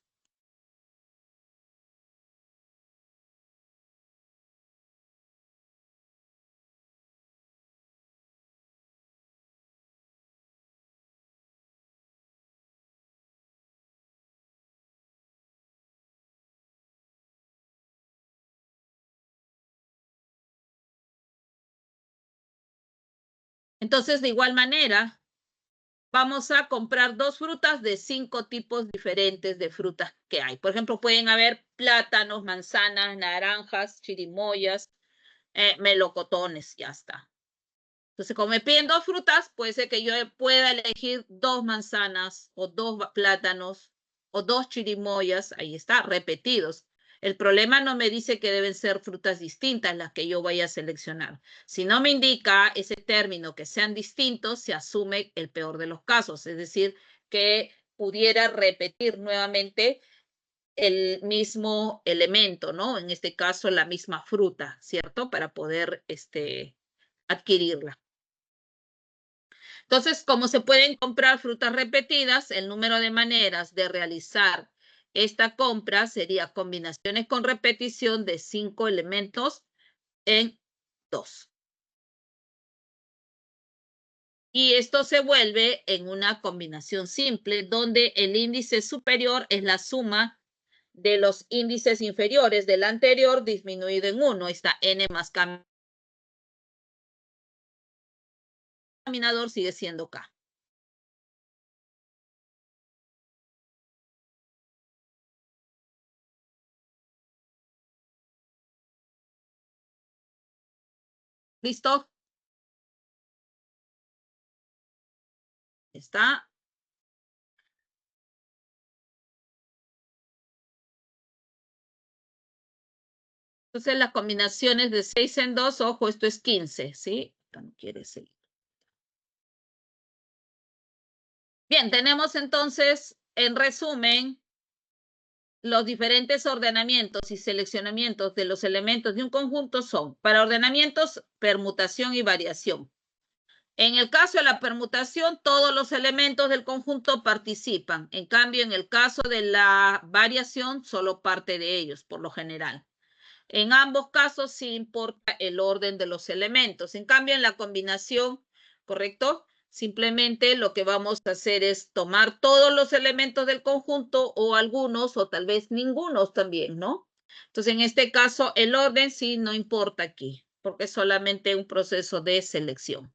Entonces, de igual manera, vamos a comprar 2 frutas de 5 tipos diferentes de frutas que hay. Por ejemplo, pueden haber plátanos, manzanas, naranjas, chirimoyas, melocotones, ya está. Entonces, como me piden 2 frutas, puede ser que yo pueda elegir 2 manzanas o 2 plátanos o 2 chirimoyas, ahí está, repetidos. El problema no me dice que deben ser frutas distintas las que yo vaya a seleccionar. Si no me indica ese término que sean distintos, se asume el peor de los casos, es decir, que pudiera repetir nuevamente el mismo elemento, ¿no? En este caso, la misma fruta, ¿cierto? Para poder adquirirla. Entonces, como se pueden comprar frutas repetidas, el número de maneras de realizar esta compra sería combinaciones con repetición de 5 elementos en 2. Y esto se vuelve en una combinación simple donde el índice superior es la suma de los índices inferiores del anterior disminuido en 1. Está n más caminador sigue siendo k. ¿Listo? Está. Entonces las combinaciones de 6 en 2, ojo, esto es 15, ¿sí? No quiere seguir. Bien, tenemos entonces, en resumen, los diferentes ordenamientos y seleccionamientos de los elementos de un conjunto son, para ordenamientos, permutación y variación. En el caso de la permutación, todos los elementos del conjunto participan. En cambio, en el caso de la variación, solo parte de ellos, por lo general. En ambos casos sí importa el orden de los elementos. En cambio, en la combinación, ¿correcto? Simplemente lo que vamos a hacer es tomar todos los elementos del conjunto o algunos o tal vez ningunos también, ¿no? Entonces, en este caso, el orden sí no importa aquí, porque es solamente un proceso de selección.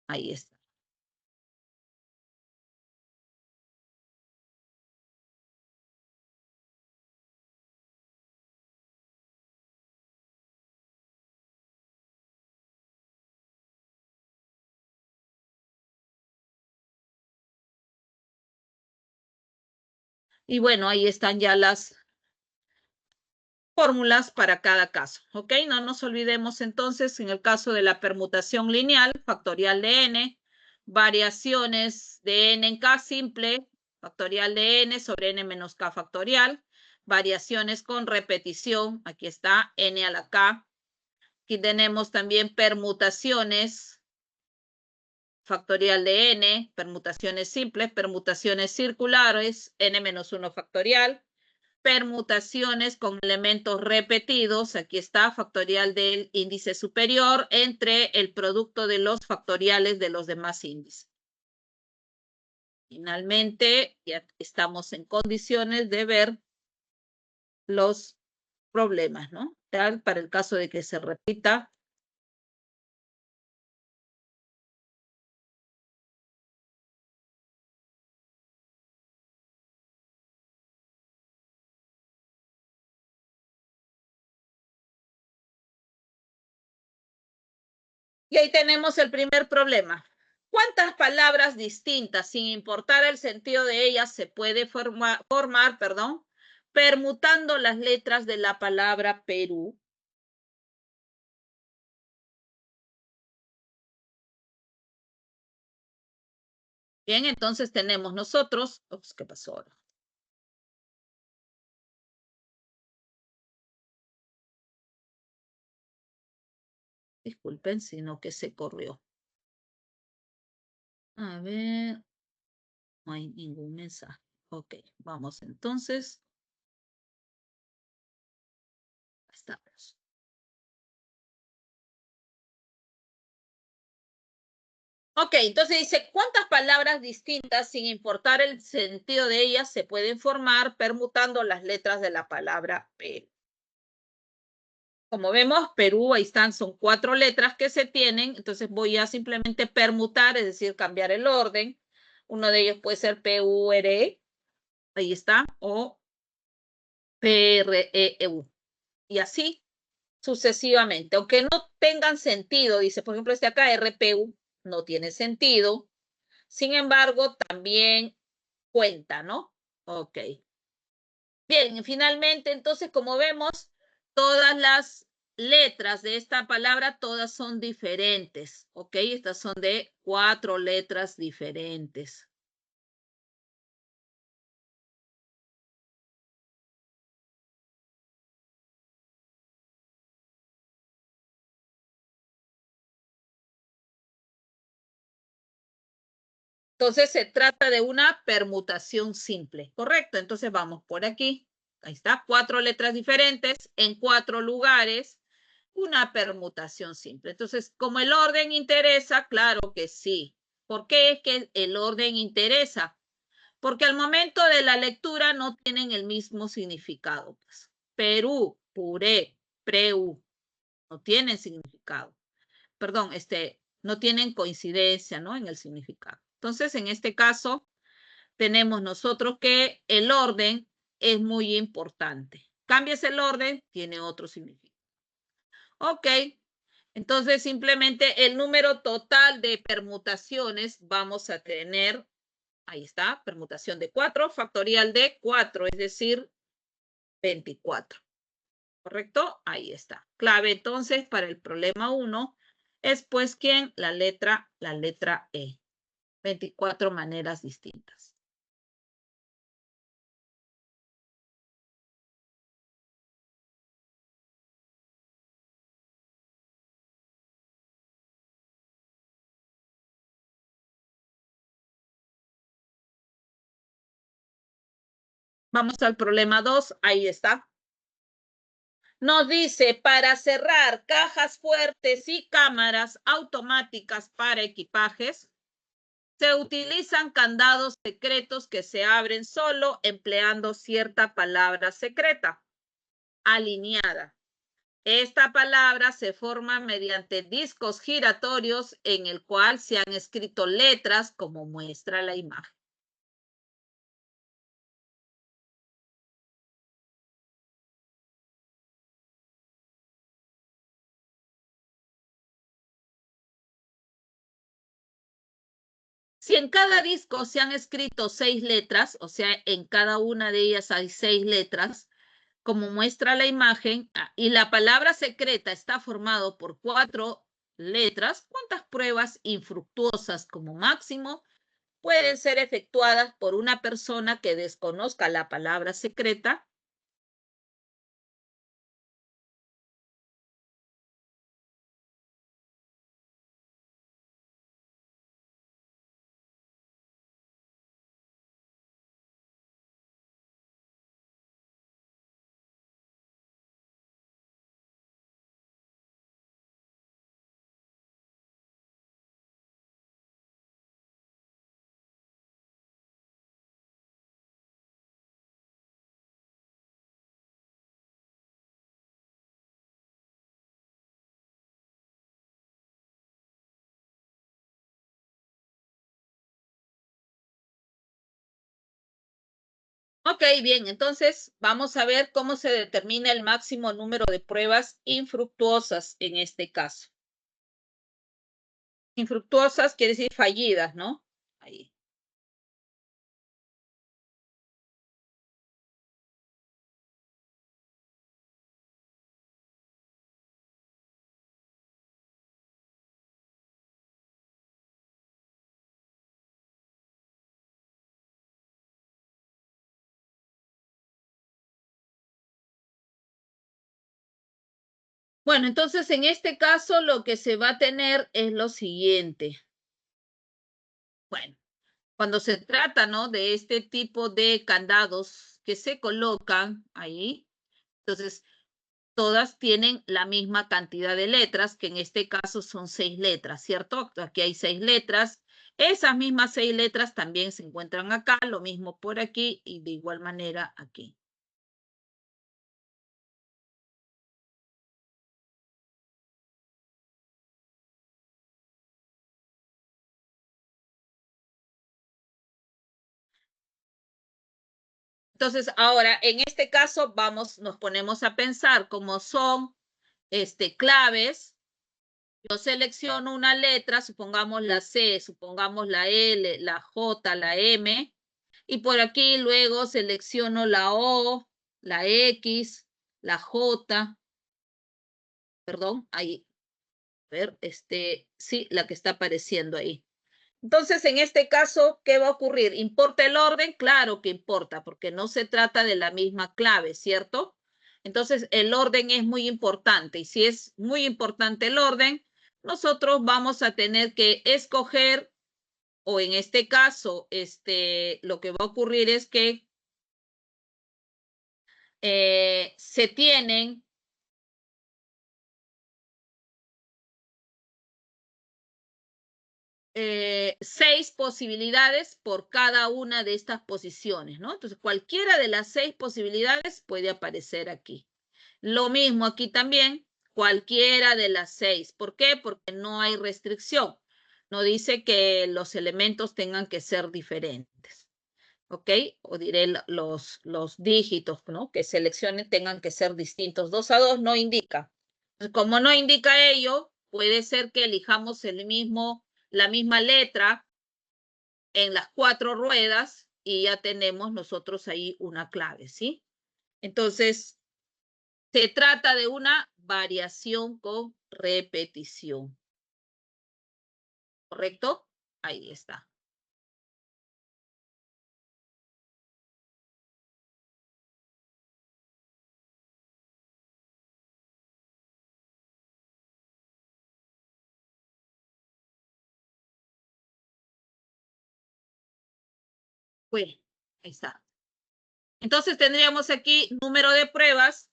Ahí está. Y bueno, ahí están ya las fórmulas para cada caso, ¿ok? No nos olvidemos entonces, en el caso de la permutación lineal, factorial de n, variaciones de n en k simple, factorial de n sobre n menos k factorial, variaciones con repetición, aquí está, n a la k. Aquí tenemos también permutaciones, factorial de n, permutaciones simples, permutaciones circulares, n menos 1 factorial, permutaciones con elementos repetidos, aquí está, factorial del índice superior entre el producto de los factoriales de los demás índices. Finalmente, ya estamos en condiciones de ver los problemas, ¿no? Tal para el caso de que se repita. Y ahí tenemos el primer problema. ¿Cuántas palabras distintas, sin importar el sentido de ellas, se puede formar, permutando las letras de la palabra Perú? Bien, entonces tenemos nosotros, ups, ¿qué pasó ahora? Disculpen, sino que se corrió. A ver, no hay ningún mensaje. Ok, vamos entonces. Estamos. Ok, entonces dice, ¿cuántas palabras distintas, sin importar el sentido de ellas, se pueden formar permutando las letras de la palabra Perú? Como vemos, Perú, ahí están, son 4 letras que se tienen, entonces voy a simplemente permutar, es decir, cambiar el orden. Uno de ellos puede ser PURE, ahí está, o PREU, y así sucesivamente. Aunque no tengan sentido, dice, por ejemplo, este acá, RPU, no tiene sentido. Sin embargo, también cuenta, ¿no? Ok. Bien, finalmente, entonces, como vemos, todas las letras de esta palabra, todas son diferentes, ¿ok? Estas son de 4 letras diferentes. Entonces, se trata de una permutación simple, ¿correcto? Entonces, vamos por aquí. Ahí está, 4 letras diferentes en 4 lugares, una permutación simple. Entonces, como el orden interesa, claro que sí. ¿Por qué es que el orden interesa? Porque al momento de la lectura no tienen el mismo significado. Pues. Perú, puré, preu, no tienen significado. Perdón, no tienen coincidencia, ¿no? En el significado. Entonces, en este caso, tenemos nosotros que el orden es muy importante. Cambias el orden, tiene otro significado. Ok, entonces simplemente el número total de permutaciones vamos a tener, ahí está, permutación de 4, factorial de 4, es decir, 24. ¿Correcto? Ahí está. Clave entonces para el problema 1 es pues ¿quién? La letra E. 24 maneras distintas. Vamos al problema 2, ahí está. Nos dice, para cerrar cajas fuertes y cámaras automáticas para equipajes, se utilizan candados secretos que se abren solo empleando cierta palabra secreta, alineada. Esta palabra se forma mediante discos giratorios en el cual se han escrito letras como muestra la imagen. Si en cada disco se han escrito 6 letras, o sea, en cada una de ellas hay 6 letras, como muestra la imagen, y la palabra secreta está formado por 4 letras, ¿cuántas pruebas infructuosas como máximo pueden ser efectuadas por una persona que desconozca la palabra secreta? Ok, bien, entonces vamos a ver cómo se determina el máximo número de pruebas infructuosas en este caso. Infructuosas quiere decir fallidas, ¿no? Ahí. Bueno, entonces en este caso lo que se va a tener es lo siguiente. Bueno, cuando se trata, ¿no? De este tipo de candados que se colocan ahí, entonces todas tienen la misma cantidad de letras, que en este caso son 6 letras, ¿cierto? Aquí hay 6 letras. Esas mismas 6 letras también se encuentran acá, lo mismo por aquí y de igual manera aquí. Entonces, ahora, en este caso, nos ponemos a pensar como son claves. Yo selecciono una letra, supongamos la C, supongamos la L, la J, la M, y por aquí luego selecciono la O, la X, la J, perdón, ahí, a ver, sí, la que está apareciendo ahí. Entonces, en este caso, ¿qué va a ocurrir? ¿Importa el orden? Claro que importa, porque no se trata de la misma clave, ¿cierto? Entonces, el orden es muy importante, y si es muy importante el orden, nosotros vamos a tener que escoger, o en este caso, lo que va a ocurrir es que se tienen 6 posibilidades por cada una de estas posiciones, ¿no? Entonces, cualquiera de las 6 posibilidades puede aparecer aquí. Lo mismo aquí también, cualquiera de las 6. ¿Por qué? Porque no hay restricción. No dice que los elementos tengan que ser diferentes. ¿Ok? O diré los dígitos, ¿no? Que seleccionen tengan que ser distintos. 2 a 2 no indica. Como no indica ello, puede ser que elijamos la misma letra en las 4 ruedas y ya tenemos nosotros ahí una clave, ¿sí? Entonces, se trata de una variación con repetición. ¿Correcto? Ahí está. Bueno, ahí está. Entonces tendríamos aquí número de pruebas,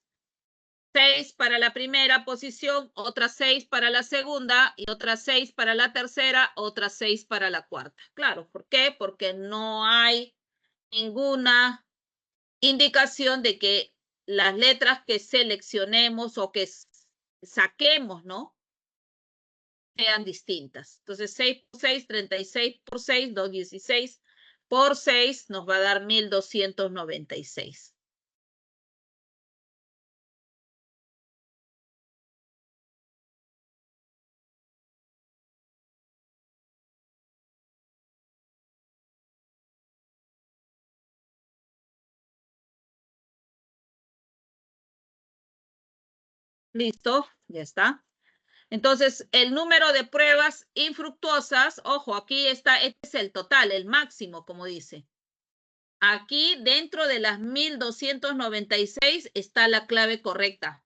6 para la primera posición, otras 6 para la segunda y otras 6 para la tercera, otras 6 para la cuarta. Claro, ¿por qué? Porque no hay ninguna indicación de que las letras que seleccionemos o que saquemos, ¿no? Sean distintas. Entonces, 6 por 6, 36 por 6, 216 por 6 nos va a dar 1296. ¿Listo? Ya está. Entonces, el número de pruebas infructuosas, ojo, aquí está, este es el total, el máximo, como dice. Aquí dentro de las 1296 está la clave correcta.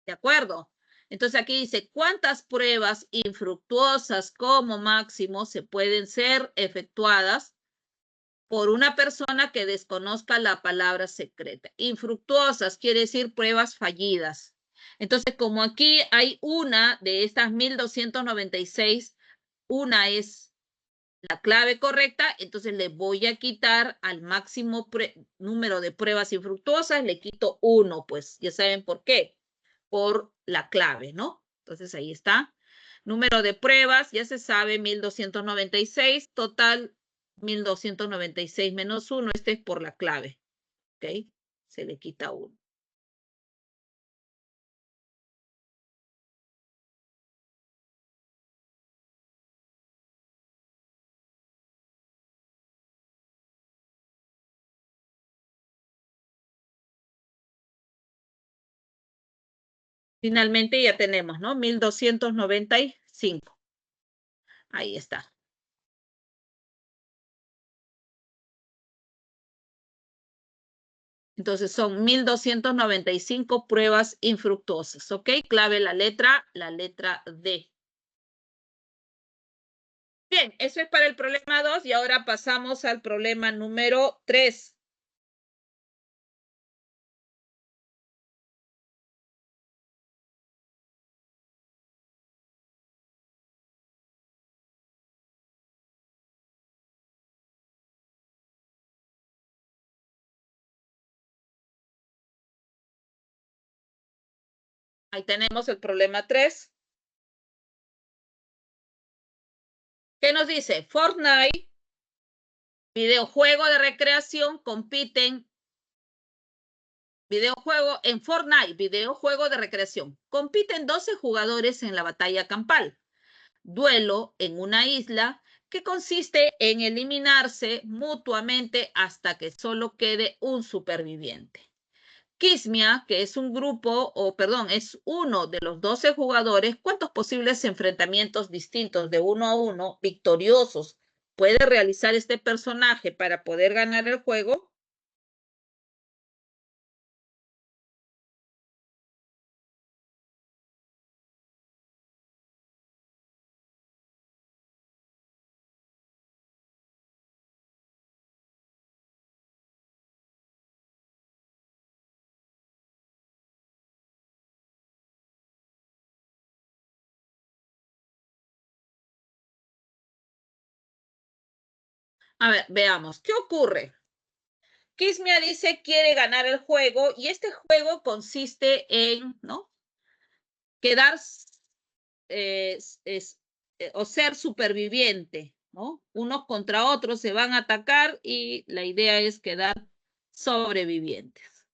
¿De acuerdo? Entonces aquí dice, ¿cuántas pruebas infructuosas como máximo se pueden ser efectuadas por una persona que desconozca la palabra secreta? Infructuosas quiere decir pruebas fallidas. Entonces, como aquí hay una de estas 1296, una es la clave correcta, entonces le voy a quitar al máximo número de pruebas infructuosas, le quito 1, pues ya saben por qué, por la clave, ¿no? Entonces ahí está. Número de pruebas, ya se sabe, 1296, total 1296 menos 1, este es por la clave, ¿ok? Se le quita 1. Finalmente ya tenemos, ¿no? 1295. Ahí está. Entonces son 1295 pruebas infructuosas, ¿ok? Clave la letra D. Bien, eso es para el problema 2 y ahora pasamos al problema número 3. Ahí tenemos el problema 3. ¿Qué nos dice? Fortnite, videojuego de recreación, compiten Videojuego en Fortnite, videojuego de recreación. Compiten 12 jugadores en la batalla campal. Duelo en una isla que consiste en eliminarse mutuamente hasta que solo quede un superviviente. Quismia, que es un grupo, o perdón, es uno de los 12 jugadores, ¿cuántos posibles enfrentamientos distintos de 1 a 1, victoriosos, puede realizar este personaje para poder ganar el juego? A ver, veamos, ¿qué ocurre? Quismia dice quiere ganar el juego y este juego consiste en, ¿no? Quedar es, o ser superviviente, ¿no? Unos contra otros se van a atacar y la idea es quedar sobrevivientes.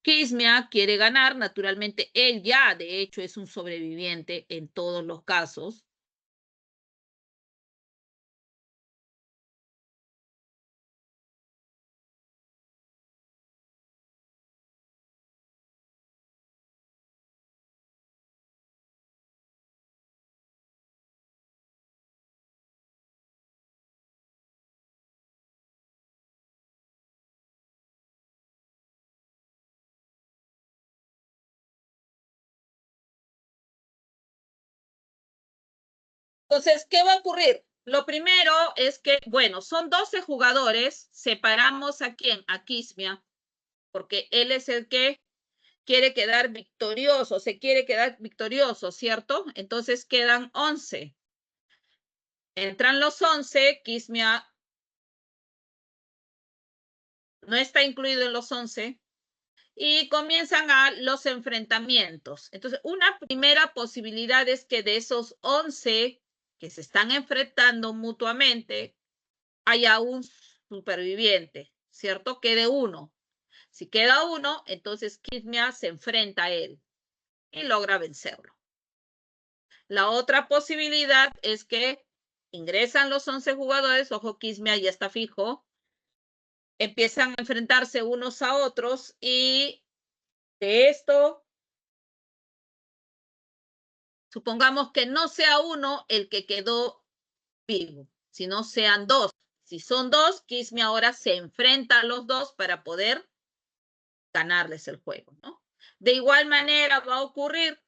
Quismia quiere ganar, naturalmente él ya de hecho es un sobreviviente en todos los casos. Entonces, ¿qué va a ocurrir? Lo primero es que, bueno, son 12 jugadores, separamos a quién, a Quismia, porque él es el que quiere quedar victorioso, se quiere quedar victorioso, ¿cierto? Entonces quedan 11. Entran los 11, Quismia no está incluido en los 11, y comienzan los enfrentamientos. Entonces, una primera posibilidad es que de esos 11 que se están enfrentando mutuamente, haya un superviviente, ¿cierto? Quede uno. Si queda uno, entonces Quismia se enfrenta a él y logra vencerlo. La otra posibilidad es que ingresan los 11 jugadores, ojo, Quismia ya está fijo, empiezan a enfrentarse unos a otros y de esto, supongamos que no sea uno el que quedó vivo, sino sean dos. Si son dos, Quismia ahora se enfrenta a los dos para poder ganarles el juego, ¿no? De igual manera va a ocurrir,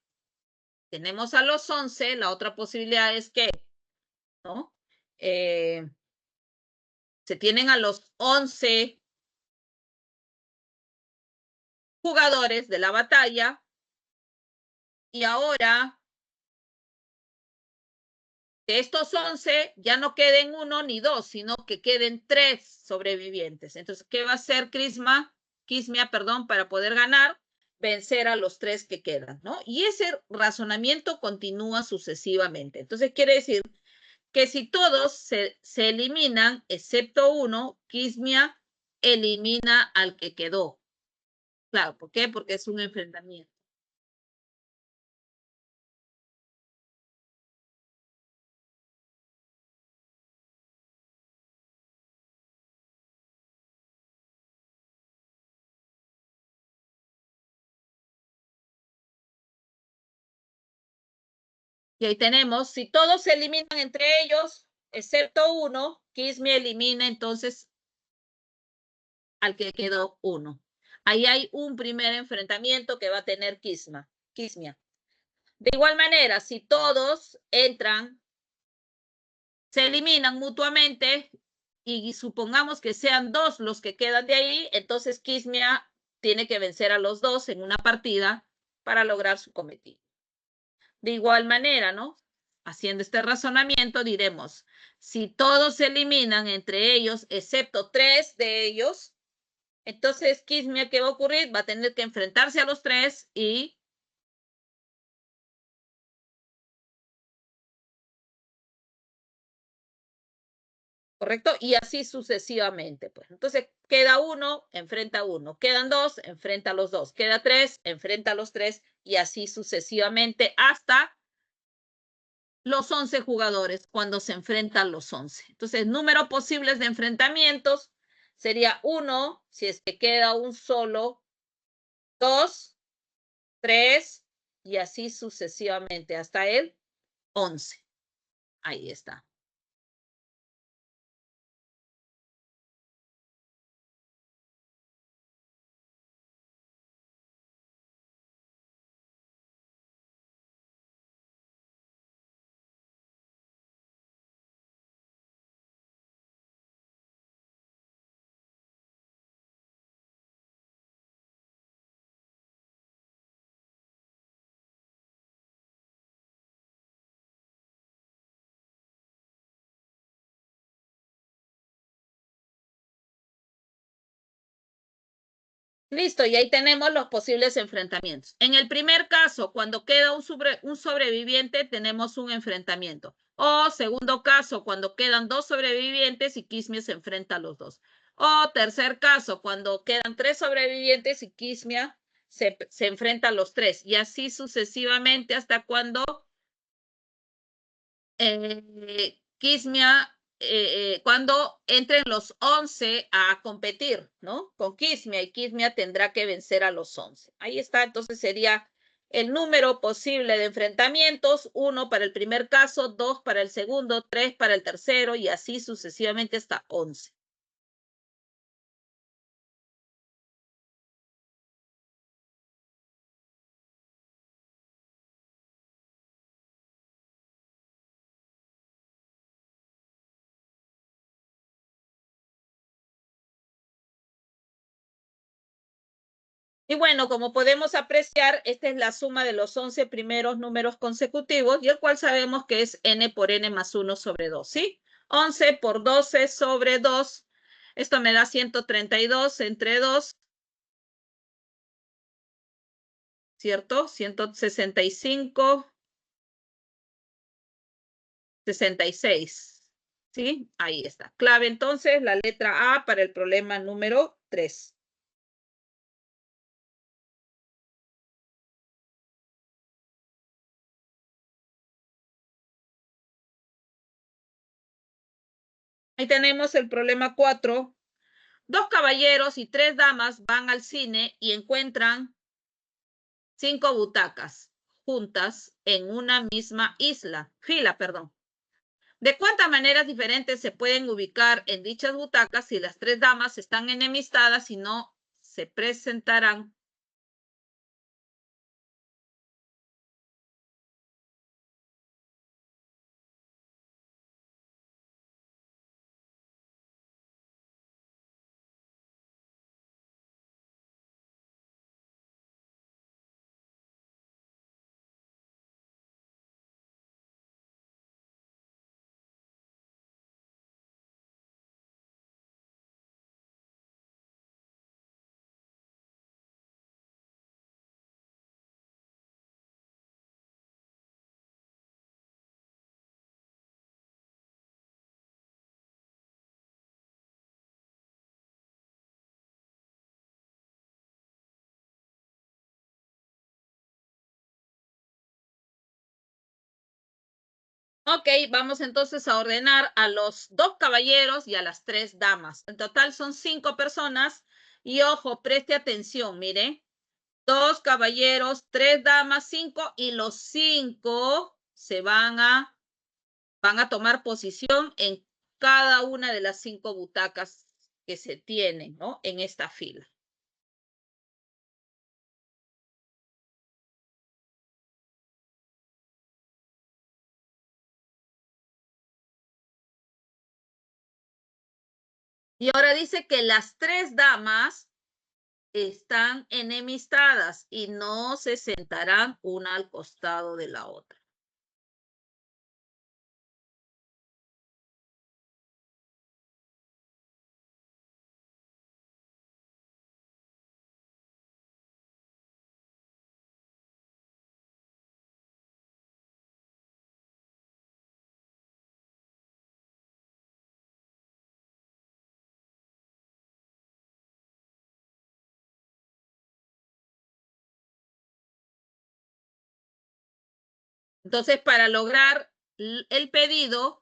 tenemos a los 11, la otra posibilidad es que, ¿no? Se tienen a los 11 jugadores de la batalla y ahora de estos 11 ya no queden uno ni dos, sino que queden 3 sobrevivientes. Entonces, ¿qué va a hacer Quismia, perdón, para poder ganar? Vencer a los 3 que quedan, ¿no? Y ese razonamiento continúa sucesivamente. Entonces, quiere decir que si todos se eliminan, excepto uno, Quismia elimina al que quedó. Claro, ¿por qué? Porque es un enfrentamiento. Y ahí tenemos, si todos se eliminan entre ellos, excepto uno, Quismia elimina entonces al que quedó uno. Ahí hay un primer enfrentamiento que va a tener Quismia. De igual manera, si todos entran, se eliminan mutuamente y supongamos que sean dos los que quedan de ahí, entonces Quismia tiene que vencer a los dos en una partida para lograr su cometido. De igual manera, ¿no? Haciendo este razonamiento, diremos, si todos se eliminan entre ellos, excepto 3 de ellos, entonces Quismia, ¿qué va a ocurrir? Va a tener que enfrentarse a los 3 y ¿correcto? Y así sucesivamente, pues. Entonces, queda uno, enfrenta a uno. Quedan dos, enfrenta a los dos. Queda tres, enfrenta a los tres. Y así sucesivamente hasta los 11 jugadores cuando se enfrentan los 11. Entonces, número posibles de enfrentamientos sería uno, si es que queda un solo, dos, tres, y así sucesivamente hasta el 11. Ahí está. Listo, y ahí tenemos los posibles enfrentamientos. En el primer caso, cuando queda un sobreviviente, tenemos un enfrentamiento. O segundo caso, cuando quedan dos sobrevivientes y Quismia se enfrenta a los dos. O tercer caso, cuando quedan tres sobrevivientes y Quismia se enfrenta a los tres. Y así sucesivamente hasta cuando Quismia, cuando entren los 11 a competir, ¿no? Con Quismia, y Quismia tendrá que vencer a los 11. Ahí está, entonces sería el número posible de enfrentamientos, 1 para el primer caso, 2 para el segundo, 3 para el tercero, y así sucesivamente hasta 11. Y bueno, como podemos apreciar, esta es la suma de los 11 primeros números consecutivos, y el cual sabemos que es n por n más 1 sobre 2, ¿sí? 11 por 12 sobre 2, esto me da 132 entre 2, ¿cierto? 165, 66, ¿sí? Ahí está. Clave entonces la letra A para el problema número 3. Ahí tenemos el problema 4. Dos caballeros y tres damas van al cine y encuentran 5 butacas juntas en una misma fila, perdón. ¿De cuántas maneras diferentes se pueden ubicar en dichas butacas si las tres damas están enemistadas y no se presentarán? Ok, vamos entonces a ordenar a los dos caballeros y a las tres damas. En total son 5 personas. Y ojo, preste atención, mire. Dos caballeros, tres damas, 5, y los 5 se van a tomar posición en cada una de las 5 butacas que se tienen, ¿no? En esta fila. Y ahora dice que las tres damas están enemistadas y no se sentarán una al costado de la otra. Entonces, para lograr el pedido,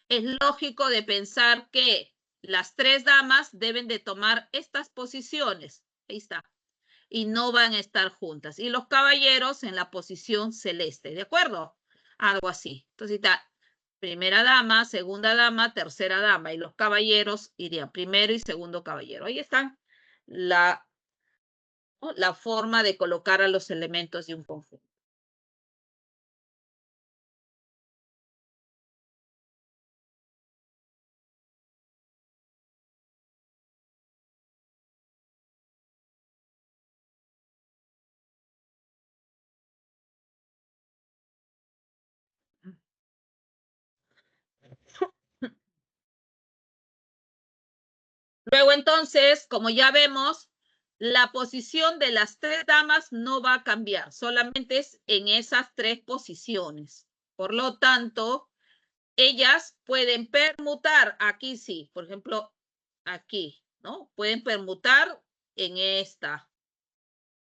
es lógico de pensar que las 3 damas deben de tomar estas posiciones. Ahí está. Y no van a estar juntas. Y los caballeros en la posición celeste, ¿de acuerdo? Algo así. Entonces está primera dama, segunda dama, tercera dama. Y los caballeros irían primero y segundo caballero. Ahí está la forma de colocar a los elementos de un conjunto. Luego entonces, como ya vemos, la posición de las 3 damas no va a cambiar, solamente es en esas 3 posiciones. Por lo tanto, ellas pueden permutar, aquí sí, por ejemplo, aquí, ¿no? Pueden permutar en estas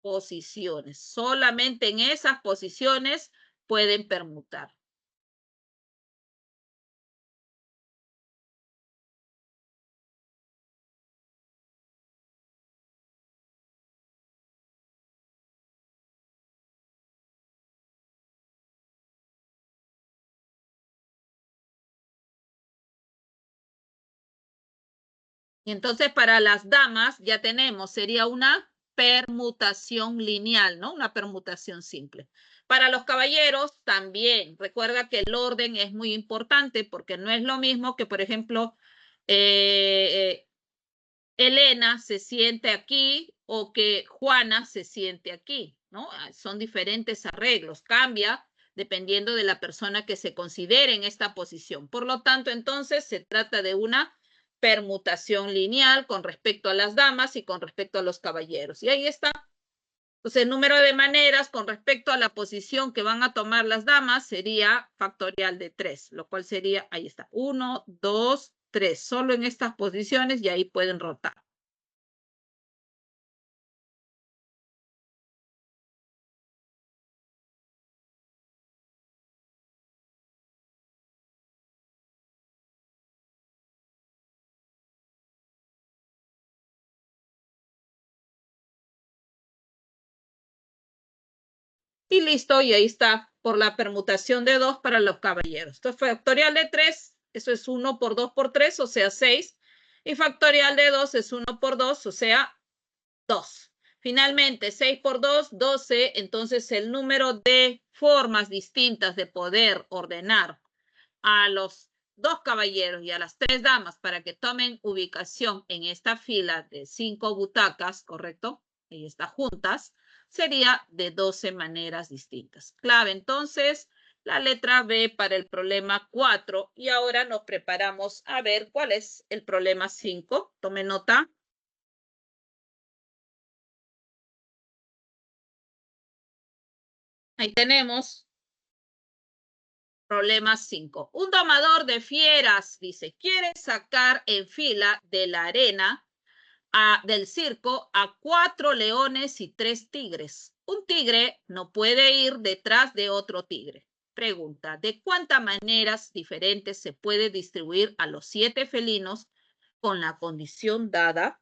posiciones, solamente en esas posiciones pueden permutar. Y entonces para las damas ya tenemos, sería una permutación lineal, ¿no? Una permutación simple. Para los caballeros también, recuerda que el orden es muy importante porque no es lo mismo que, por ejemplo, Elena se siente aquí o que Juana se siente aquí, ¿no? Son diferentes arreglos, cambia dependiendo de la persona que se considere en esta posición. Por lo tanto, entonces se trata de una permutación lineal con respecto a las damas y con respecto a los caballeros. Y ahí está. Entonces, el número de maneras con respecto a la posición que van a tomar las damas sería factorial de 3, lo cual sería, ahí está, 1, 2, 3, solo en estas posiciones y ahí pueden rotar. Y listo, y ahí está, por la permutación de 2 para los caballeros. Entonces, factorial de 3, eso es 1 por 2 por 3, o sea, 6. Y factorial de 2 es 1 por 2, o sea, 2. Finalmente, 6 por 2, 12. Entonces, el número de formas distintas de poder ordenar a los 2 caballeros y a las 3 damas para que tomen ubicación en esta fila de 5 butacas, ¿correcto? Ahí está, juntas, sería de 12 maneras distintas. Clave, entonces, la letra B para el problema 4. Y ahora nos preparamos a ver cuál es el problema 5. Tome nota. Ahí tenemos problema 5. Un domador de fieras, dice, quiere sacar en fila de la arena del circo a 4 leones y 3 tigres. Un tigre no puede ir detrás de otro tigre. Pregunta, ¿de cuántas maneras diferentes se puede distribuir a los 7 felinos con la condición dada?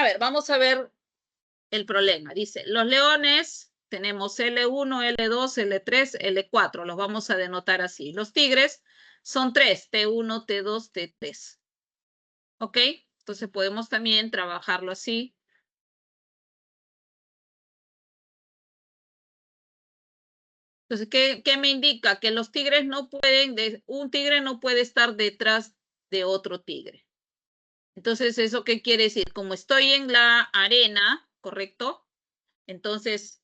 A ver, vamos a ver el problema. Dice, los leones, tenemos L1, L2, L3, L4. Los vamos a denotar así. Los tigres son 3, T1, T2, T3. ¿Ok? Entonces podemos también trabajarlo así. Entonces, ¿qué me indica? Que los tigres no pueden, un tigre no puede estar detrás de otro tigre. Entonces, ¿eso qué quiere decir? Como estoy en la arena, ¿correcto? Entonces,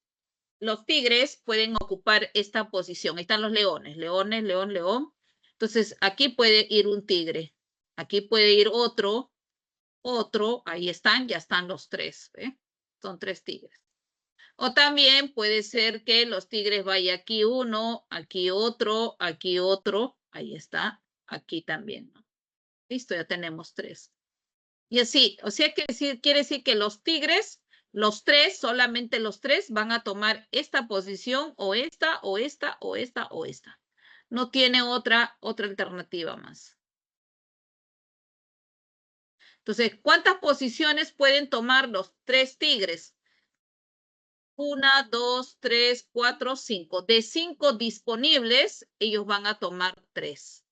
los tigres pueden ocupar esta posición. Ahí están los leones. Leones, león, león. Entonces, aquí puede ir un tigre. Aquí puede ir otro. Ahí están, ya están los tres. ¿Ve? Son 3 tigres. O también puede ser que los tigres vaya aquí uno, aquí otro, aquí otro. Ahí está. Aquí también, ¿no? Listo, ya tenemos 3. Y así, o sea, quiere decir que los tigres, los 3, solamente los 3 van a tomar esta posición o esta, o esta, o esta, o esta. No tiene otra alternativa más. Entonces, ¿cuántas posiciones pueden tomar los 3 tigres? 1, 2, 3, 4, 5. De 5 disponibles, ellos van a tomar 3.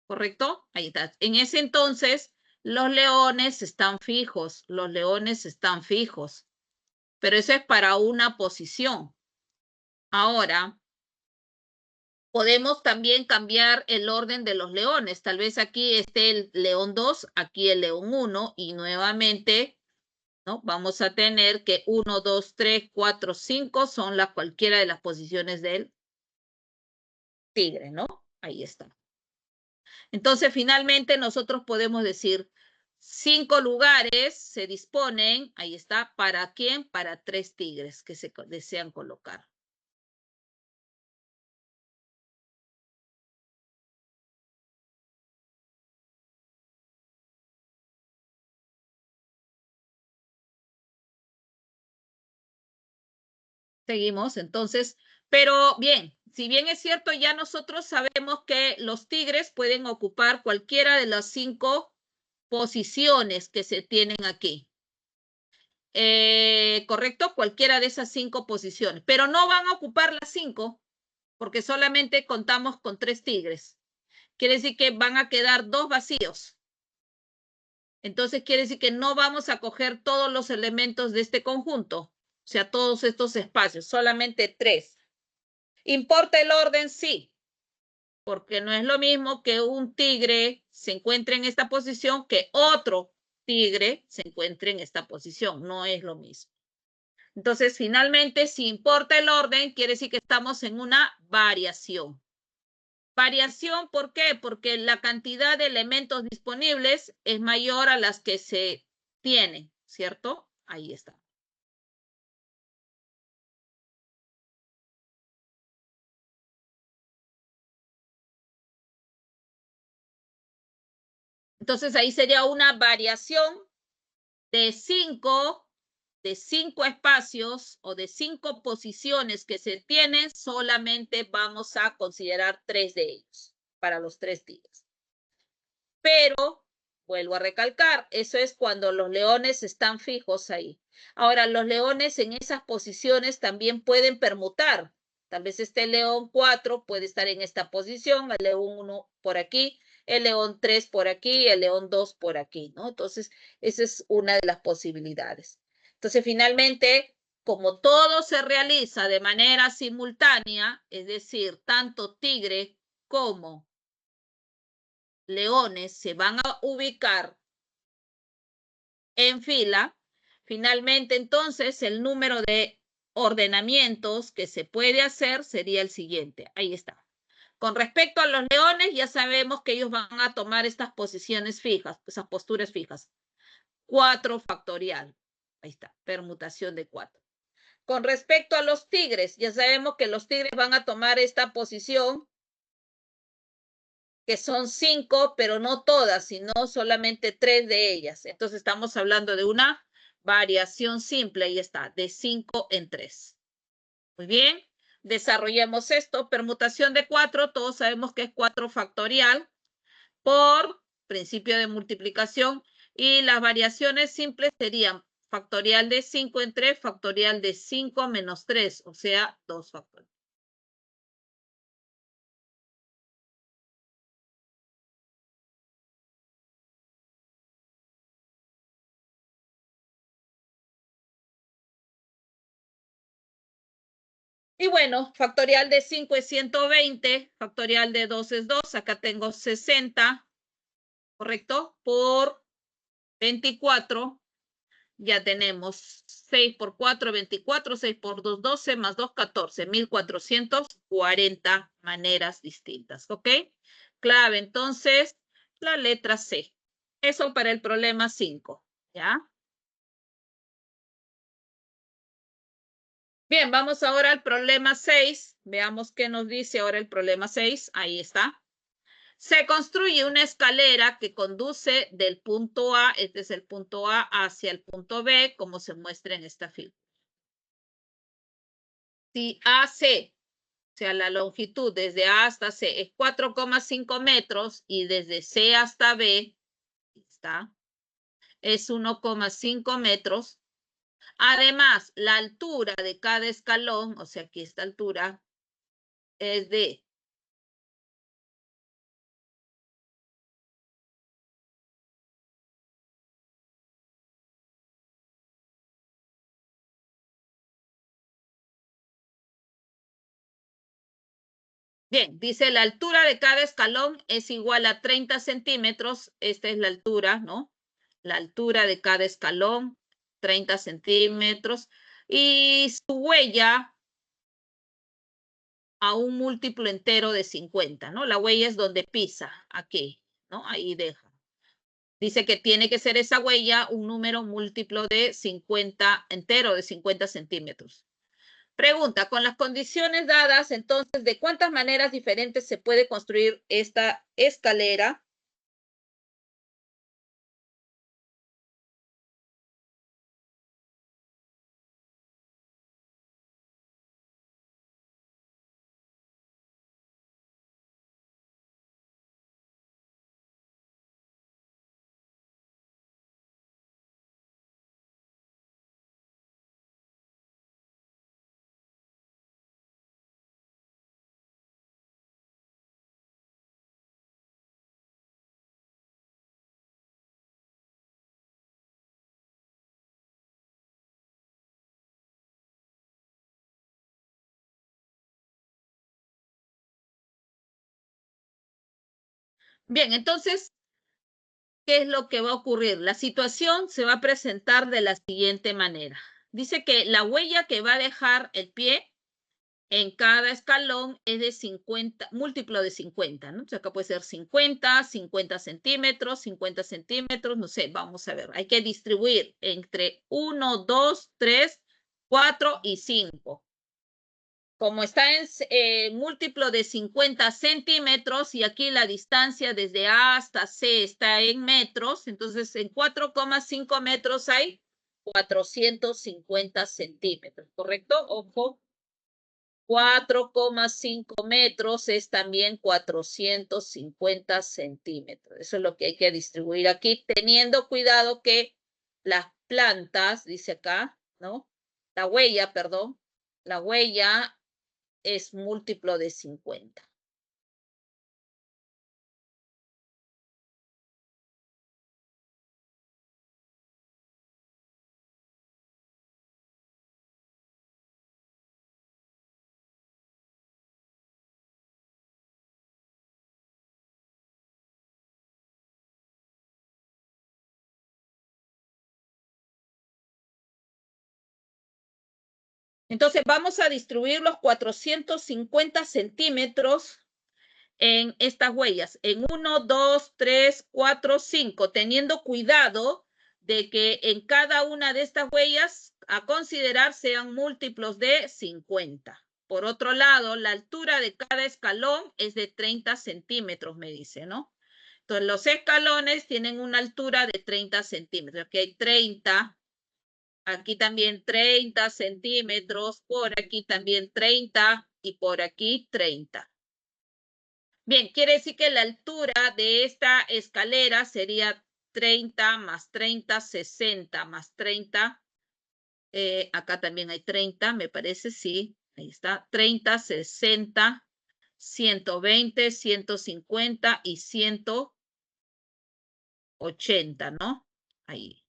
¿Correcto? Ahí está. En ese entonces, los leones están fijos. Los leones están fijos. Pero eso es para una posición. Ahora, podemos también cambiar el orden de los leones. Tal vez aquí esté el león 2, aquí el león 1 y nuevamente, ¿no? Vamos a tener que 1, 2, 3, 4, 5 son cualquiera de las posiciones del tigre, ¿no? Ahí está. Entonces, finalmente, nosotros podemos decir 5 lugares se disponen, ahí está, ¿para quién? Para 3 tigres que se desean colocar. Seguimos, entonces, pero bien, si bien es cierto, ya nosotros sabemos que los tigres pueden ocupar cualquiera de las 5 posiciones que se tienen aquí. ¿Correcto? Cualquiera de esas 5 posiciones, pero no van a ocupar las 5 porque solamente contamos con 3 tigres. Quiere decir que van a quedar 2 vacíos. Entonces quiere decir que no vamos a coger todos los elementos de este conjunto, o sea, todos estos espacios, solamente 3. ¿Importa el orden? Sí, porque no es lo mismo que un tigre se encuentre en esta posición que otro tigre se encuentre en esta posición. No es lo mismo. Entonces, finalmente, si importa el orden, quiere decir que estamos en una variación. Variación, ¿por qué? Porque la cantidad de elementos disponibles es mayor a las que se tienen, ¿cierto? Ahí está. Entonces, ahí sería una variación de 5 espacios o de 5 posiciones que se tienen, solamente vamos a considerar 3 de ellos para los 3 tigres. Pero, vuelvo a recalcar, eso es cuando los leones están fijos ahí. Ahora, los leones en esas posiciones también pueden permutar. Tal vez este león 4 puede estar en esta posición, el león 1 por aquí, el león 3 por aquí, el león 2 por aquí, ¿no? Entonces, esa es una de las posibilidades. Entonces, finalmente, como todo se realiza de manera simultánea, es decir, tanto tigre como leones se van a ubicar en fila, finalmente entonces el número de ordenamientos que se puede hacer sería el siguiente. Ahí está. Con respecto a los leones, ya sabemos que ellos van a tomar estas posiciones fijas, esas posturas fijas. 4 factorial. Ahí está, permutación de 4. Con respecto a los tigres, ya sabemos que los tigres van a tomar esta posición, que son 5, pero no todas, sino solamente 3 de ellas. Entonces estamos hablando de una variación simple, ahí está, de 5 en 3. Muy bien, desarrollemos esto. Permutación de 4, todos sabemos que es 4 factorial por principio de multiplicación. Y las variaciones simples serían factorial de 5 en 3, factorial de 5 menos 3, o sea, 2 factoriales. Y bueno, factorial de 5 es 120, factorial de 2 es 2, acá tengo 60, ¿correcto? Por 24, ya tenemos 6 por 4, 24, 6 por 2, 12, más 2, 14, 1440 maneras distintas, ¿ok? Clave, entonces, la letra C. Eso para el problema 5, ¿ya? Bien, vamos ahora al problema 6. Veamos qué nos dice ahora el problema 6. Ahí está. Se construye una escalera que conduce del punto A, este es el punto A, hacia el punto B, como se muestra en esta figura. Si AC, o sea, la longitud desde A hasta C es 4,5 metros y desde C hasta B está, es 1,5 metros. Además, la altura de cada escalón, o sea, aquí esta altura, es de Bien, dice la altura de cada escalón es igual a 30 centímetros. Esta es la altura, ¿no? La altura de cada escalón, 30 centímetros. Y su huella a un múltiplo entero de 50, ¿no? La huella es donde pisa, aquí, ¿no? Ahí deja. Dice que tiene que ser esa huella un número múltiplo de 50, entero de 50 centímetros. Pregunta, con las condiciones dadas, entonces, ¿de cuántas maneras diferentes se puede construir esta escalera? Bien, entonces, ¿qué es lo que va a ocurrir? La situación se va a presentar de la siguiente manera. Dice que la huella que va a dejar el pie en cada escalón es de 50, múltiplo de 50, ¿no? O sea, acá puede ser 50, 50 centímetros, no sé, vamos a ver. Hay que distribuir entre 1, 2, 3, 4 y 5. Como está en múltiplo de 50 centímetros y aquí la distancia desde A hasta C está en metros, entonces en 4,5 metros hay 450 centímetros, ¿correcto? Ojo, 4,5 metros es también 450 centímetros. Eso es lo que hay que distribuir aquí, teniendo cuidado que las plantas, dice acá, ¿no? La huella, perdón, la huella es múltiplo de 50. Entonces vamos a distribuir los 450 centímetros en estas huellas, en 1, 2, 3, 4, 5, teniendo cuidado de que en cada una de estas huellas a considerar sean múltiplos de 50. Por otro lado, la altura de cada escalón es de 30 centímetros, me dice, ¿no? Entonces, los escalones tienen una altura de 30 centímetros. Aquí hay 30, aquí también 30 centímetros, por aquí también 30 y por aquí 30. Bien, quiere decir que la altura de esta escalera sería 30 más 30, 60 más 30. Acá también hay 30, me parece, sí. Ahí está. 30, 60, 120, 150 y 180, ¿no? Ahí.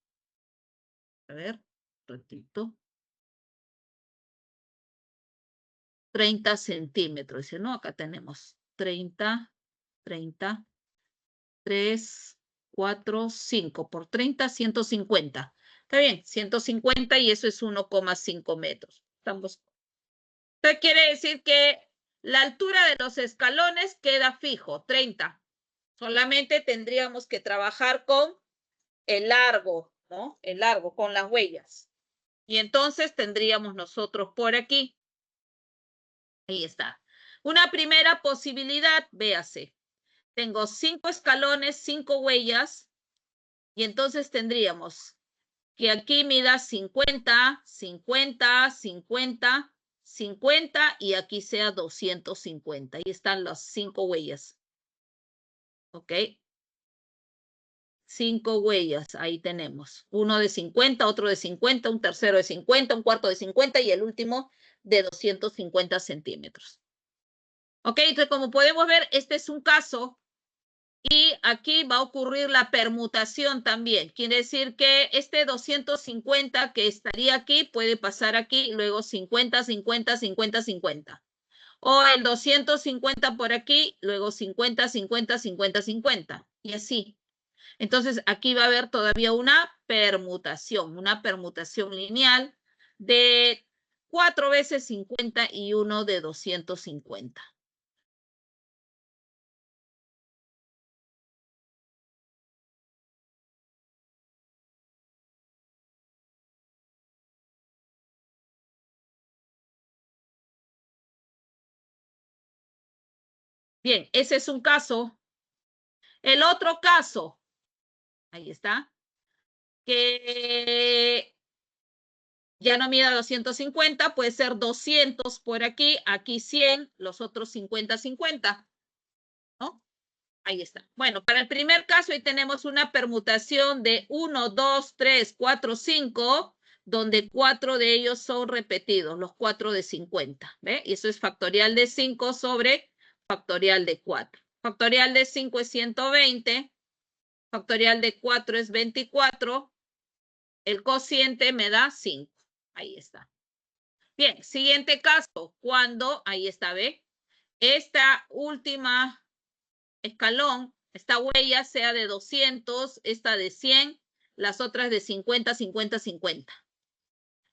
A ver, ratito. 30 centímetros. Dice, no, acá tenemos 30, 30, 3, 4, 5. Por 30, 150. Está bien, 150 y eso es 1,5 metros. Estamos. Esto quiere decir que la altura de los escalones queda fijo, 30. Solamente tendríamos que trabajar con el largo, ¿no? El largo, con las huellas. Y entonces tendríamos nosotros por aquí. Ahí está. Una primera posibilidad, véase. Tengo 5 escalones, 5 huellas, y entonces tendríamos que aquí mida 50, 50, 50, 50 y aquí sea 250. Ahí están las 5 huellas. ¿Ok? 5 huellas, ahí tenemos. Uno de 50, otro de 50, un tercero de 50, un cuarto de 50 y el último de 250 centímetros. Ok, entonces como podemos ver, este es un caso y aquí va a ocurrir la permutación también. Quiere decir que este 250 que estaría aquí puede pasar aquí, luego 50, 50, 50, 50. O el 250 por aquí, luego 50, 50, 50, 50. Y así. Entonces aquí va a haber todavía una permutación lineal de 4 veces 50 y uno de 250. Bien, ese es un caso. El otro caso, ahí está, que ya no mida 250, puede ser 200 por aquí, aquí 100, los otros 50, 50, ¿no? Ahí está. Bueno, para el primer caso ahí tenemos una permutación de 1, 2, 3, 4, 5, donde 4 de ellos son repetidos, los 4 de 50, ¿ve? Y eso es factorial de 5 sobre factorial de 4. Factorial de 5 es 120, factorial de 4 es 24, el cociente me da 5. Ahí está. Bien, siguiente caso, cuando, ahí está, ¿ve? Esta última escalón, esta huella sea de 200, esta de 100, las otras de 50, 50, 50.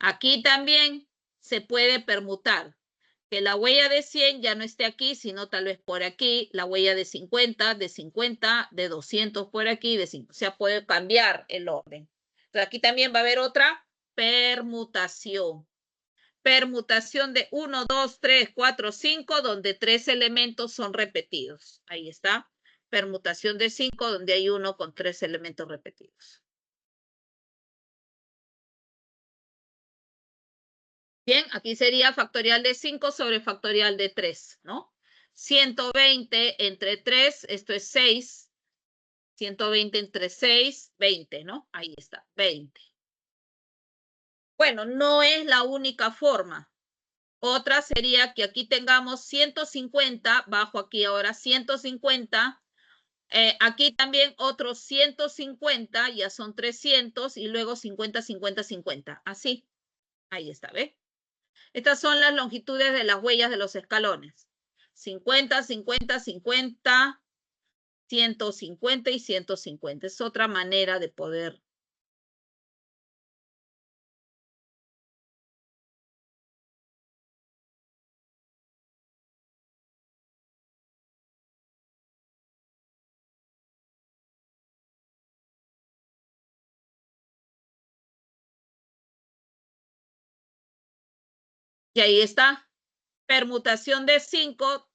Aquí también se puede permutar que la huella de 100 ya no esté aquí, sino tal vez por aquí, la huella de 50, de 200 por aquí, o sea, puede cambiar el orden. Entonces aquí también va a haber otra permutación. Permutación de 1, 2, 3, 4, 5, donde 3 elementos son repetidos. Ahí está. Permutación de 5, donde hay uno con 3 elementos repetidos. Bien, aquí sería factorial de 5 sobre factorial de 3, ¿no? 120 entre 3, esto es 6. 120 entre 6, 20, ¿no? Ahí está, 20. Bueno, no es la única forma. Otra sería que aquí tengamos 150, bajo aquí ahora 150. Aquí también otros 150, ya son 300, y luego 50, 50, 50. Así, ahí está, ¿ve? Estas son las longitudes de las huellas de los escalones. 50, 50, 50, 150 y 150. Es otra manera de poder. Y ahí está. Permutación de 5,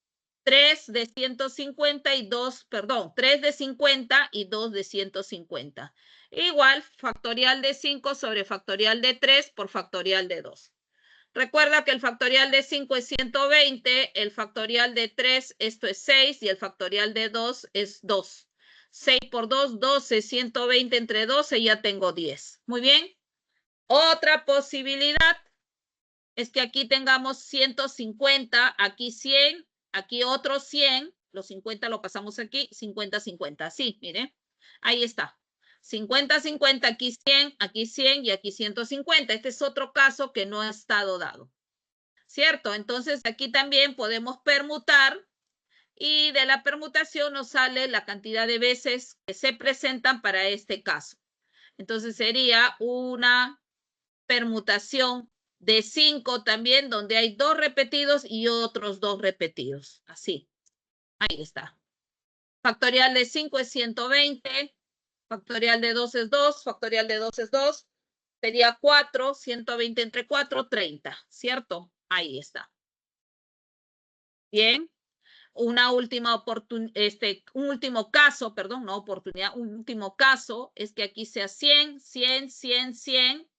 3 de 150 y 2, perdón, 3 de 50 y 2 de 150. Igual, factorial de 5 sobre factorial de 3 por factorial de 2. Recuerda que el factorial de 5 es 120, el factorial de 3, esto es 6, y el factorial de 2 es 2. 6 por 2, 12, 120 entre 12, ya tengo 10. Muy bien. Otra posibilidad es que aquí tengamos 150, aquí 100, aquí otros 100, los 50 lo pasamos aquí, 50, 50. Sí, mire, ahí está. 50, 50, aquí 100 y aquí 150. Este es otro caso que no ha estado dado. ¿Cierto? Entonces aquí también podemos permutar y de la permutación nos sale la cantidad de veces que se presentan para este caso. Entonces sería una permutación de 5 también, donde hay 2 repetidos y otros 2 repetidos. Así, ahí está. Factorial de 5 es 120, factorial de 2 es 2, factorial de 2 es 2, sería 4, 120 entre 4, 30, ¿cierto? Ahí está. Bien. Una última un último caso, perdón, no oportunidad, un último caso es que aquí sea 100, 100, 100, 100,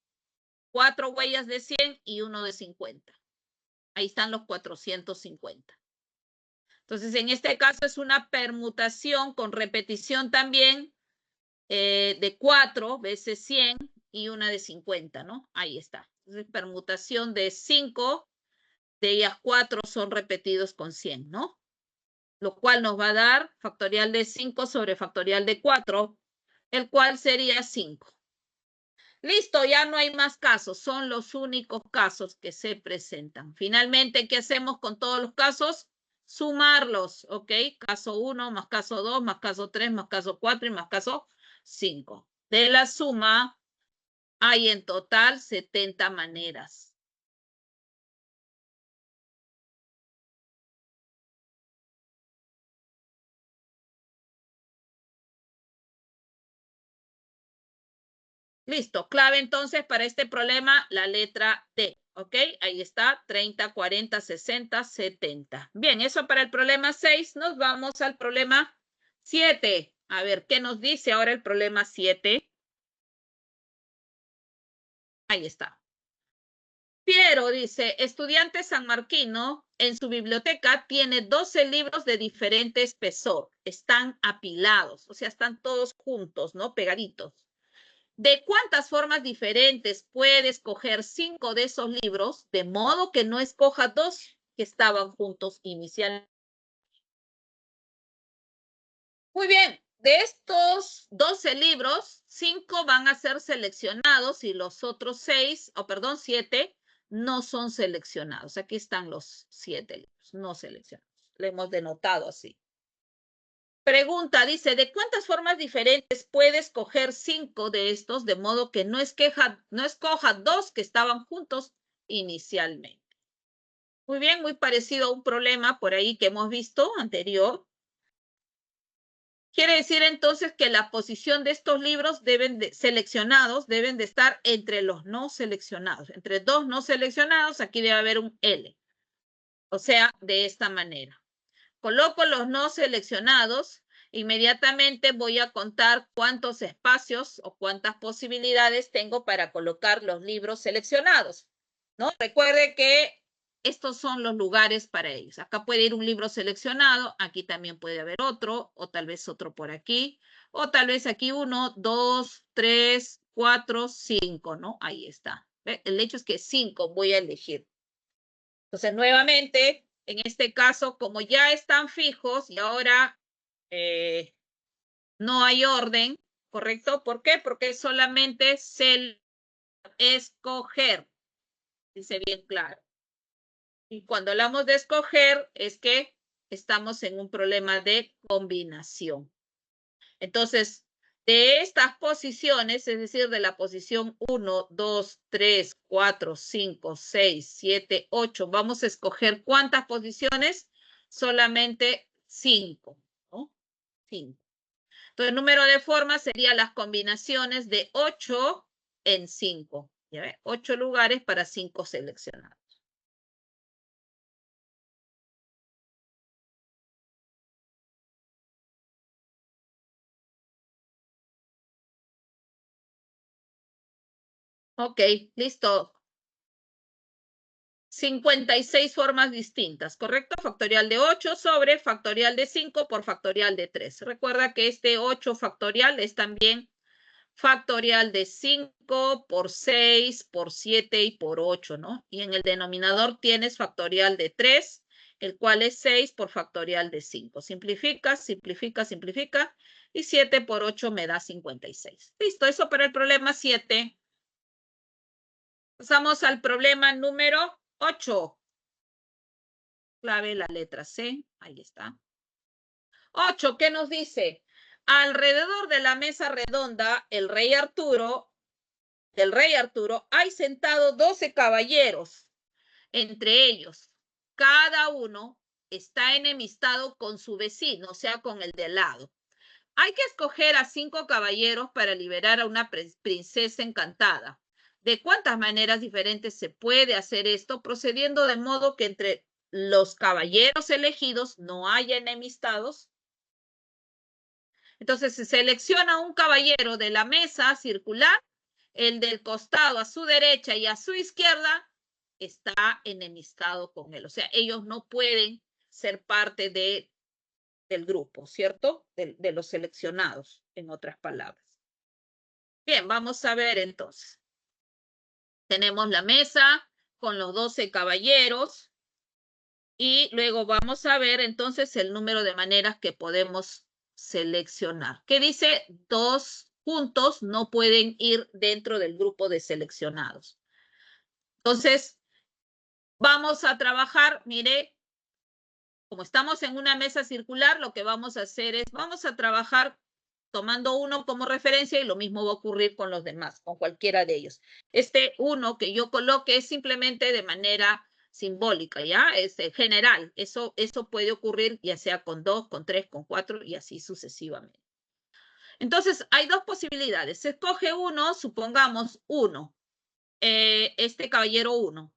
4 huellas de 100 y uno de 50. Ahí están los 450. Entonces, en este caso es una permutación con repetición también de 4 veces 100 y una de 50, ¿no? Ahí está. Entonces, permutación de 5, de ellas 4 son repetidos con 100, ¿no? Lo cual nos va a dar factorial de 5 sobre factorial de 4, el cual sería 5. Listo, ya no hay más casos, son los únicos casos que se presentan. Finalmente, ¿qué hacemos con todos los casos? Sumarlos, ¿ok? Caso 1 más caso 2 más caso 3 más caso 4 y más caso 5. De la suma hay en total 70 maneras. Listo, clave entonces para este problema la letra D, ¿ok? Ahí está, 30, 40, 60, 70. Bien, eso para el problema 6. Nos vamos al problema 7. A ver, ¿qué nos dice ahora el problema 7? Ahí está. Piero dice, estudiante sanmarquino, en su biblioteca tiene 12 libros de diferente espesor. Están apilados, o sea, están todos juntos, ¿no? Pegaditos. ¿De cuántas formas diferentes puede escoger 5 de esos libros, de modo que no escoja 2 que estaban juntos inicialmente? Muy bien, de estos 12 libros, 5 van a ser seleccionados y los otros 6, o perdón, 7, no son seleccionados. Aquí están los 7 libros, no seleccionados. Le hemos denotado así. Pregunta, dice, ¿de cuántas formas diferentes puede escoger 5 de estos, de modo que no escoja 2 que estaban juntos inicialmente? Muy bien, muy parecido a un problema por ahí que hemos visto anterior. Quiere decir entonces que la posición de estos libros seleccionados deben de estar entre los no seleccionados. Entre 2 no seleccionados, aquí debe haber un L. O sea, de esta manera. Coloco los no seleccionados, inmediatamente voy a contar cuántos espacios o cuántas posibilidades tengo para colocar los libros seleccionados, ¿no? Recuerde que estos son los lugares para ellos. Acá puede ir un libro seleccionado, aquí también puede haber otro, o tal vez otro por aquí, o tal vez aquí 1, 2, 3, 4, 5, ¿no? Ahí está. El hecho es que 5 voy a elegir. Entonces, nuevamente, en este caso, como ya están fijos y ahora no hay orden, ¿correcto? ¿Por qué? Porque solamente se escoger, dice bien claro. Y cuando hablamos de escoger, es que estamos en un problema de combinación. Entonces, de estas posiciones, es decir, de la posición 1, 2, 3, 4, 5, 6, 7, 8, vamos a escoger ¿cuántas posiciones? Solamente 5, ¿no? 5. Entonces, el número de formas sería las combinaciones de 8 en 5. 8 lugares para 5 seleccionados. Ok, listo. 56 formas distintas, ¿correcto? Factorial de 8 sobre factorial de 5 por factorial de 3. Recuerda que este 8 factorial es también factorial de 5 por 6, por 7 y por 8, ¿no? Y en el denominador tienes factorial de 3, el cual es 6 por factorial de 5. Simplifica, simplifica, simplifica. Y 7 por 8 me da 56. Listo, eso para el problema 7. Pasamos al problema número 8. Clave la letra C. Ahí está. 8, ¿qué nos dice? Alrededor de la mesa redonda, del rey Arturo, hay sentado 12 caballeros. Entre ellos, cada uno está enemistado con su vecino, o sea, con el de al lado. Hay que escoger a 5 caballeros para liberar a una princesa encantada. ¿De cuántas maneras diferentes se puede hacer esto? Procediendo de modo que entre los caballeros elegidos no haya enemistados. Entonces se selecciona un caballero de la mesa circular, el del costado a su derecha y a su izquierda está enemistado con él. O sea, ellos no pueden ser parte del grupo, ¿cierto? De los seleccionados, en otras palabras. Bien, vamos a ver entonces. Tenemos la mesa con los 12 caballeros y luego vamos a ver entonces el número de maneras que podemos seleccionar. ¿Qué dice? 2 juntos no pueden ir dentro del grupo de seleccionados. Entonces, vamos a trabajar, mire, como estamos en una mesa circular, lo que vamos a hacer es, vamos a trabajar tomando uno como referencia y lo mismo va a ocurrir con los demás, con cualquiera de ellos. Este uno que yo coloque es simplemente de manera simbólica, ¿ya? Es general. Eso puede ocurrir ya sea con 2, con 3, con 4 y así sucesivamente. Entonces, hay 2 posibilidades. Se escoge uno, supongamos uno, este caballero 1.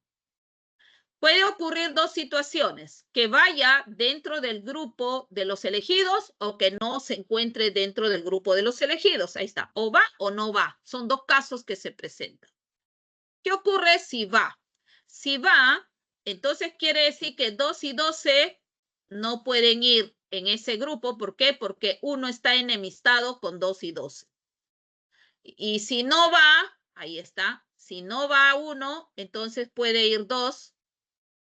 Puede ocurrir 2 situaciones, que vaya dentro del grupo de los elegidos o que no se encuentre dentro del grupo de los elegidos. Ahí está, o va o no va. Son 2 casos que se presentan. ¿Qué ocurre si va? Si va, entonces quiere decir que 2 y 12 no pueden ir en ese grupo. ¿Por qué? Porque uno está enemistado con 2 y 12. Y si no va, ahí está, si no va uno, entonces puede ir 2.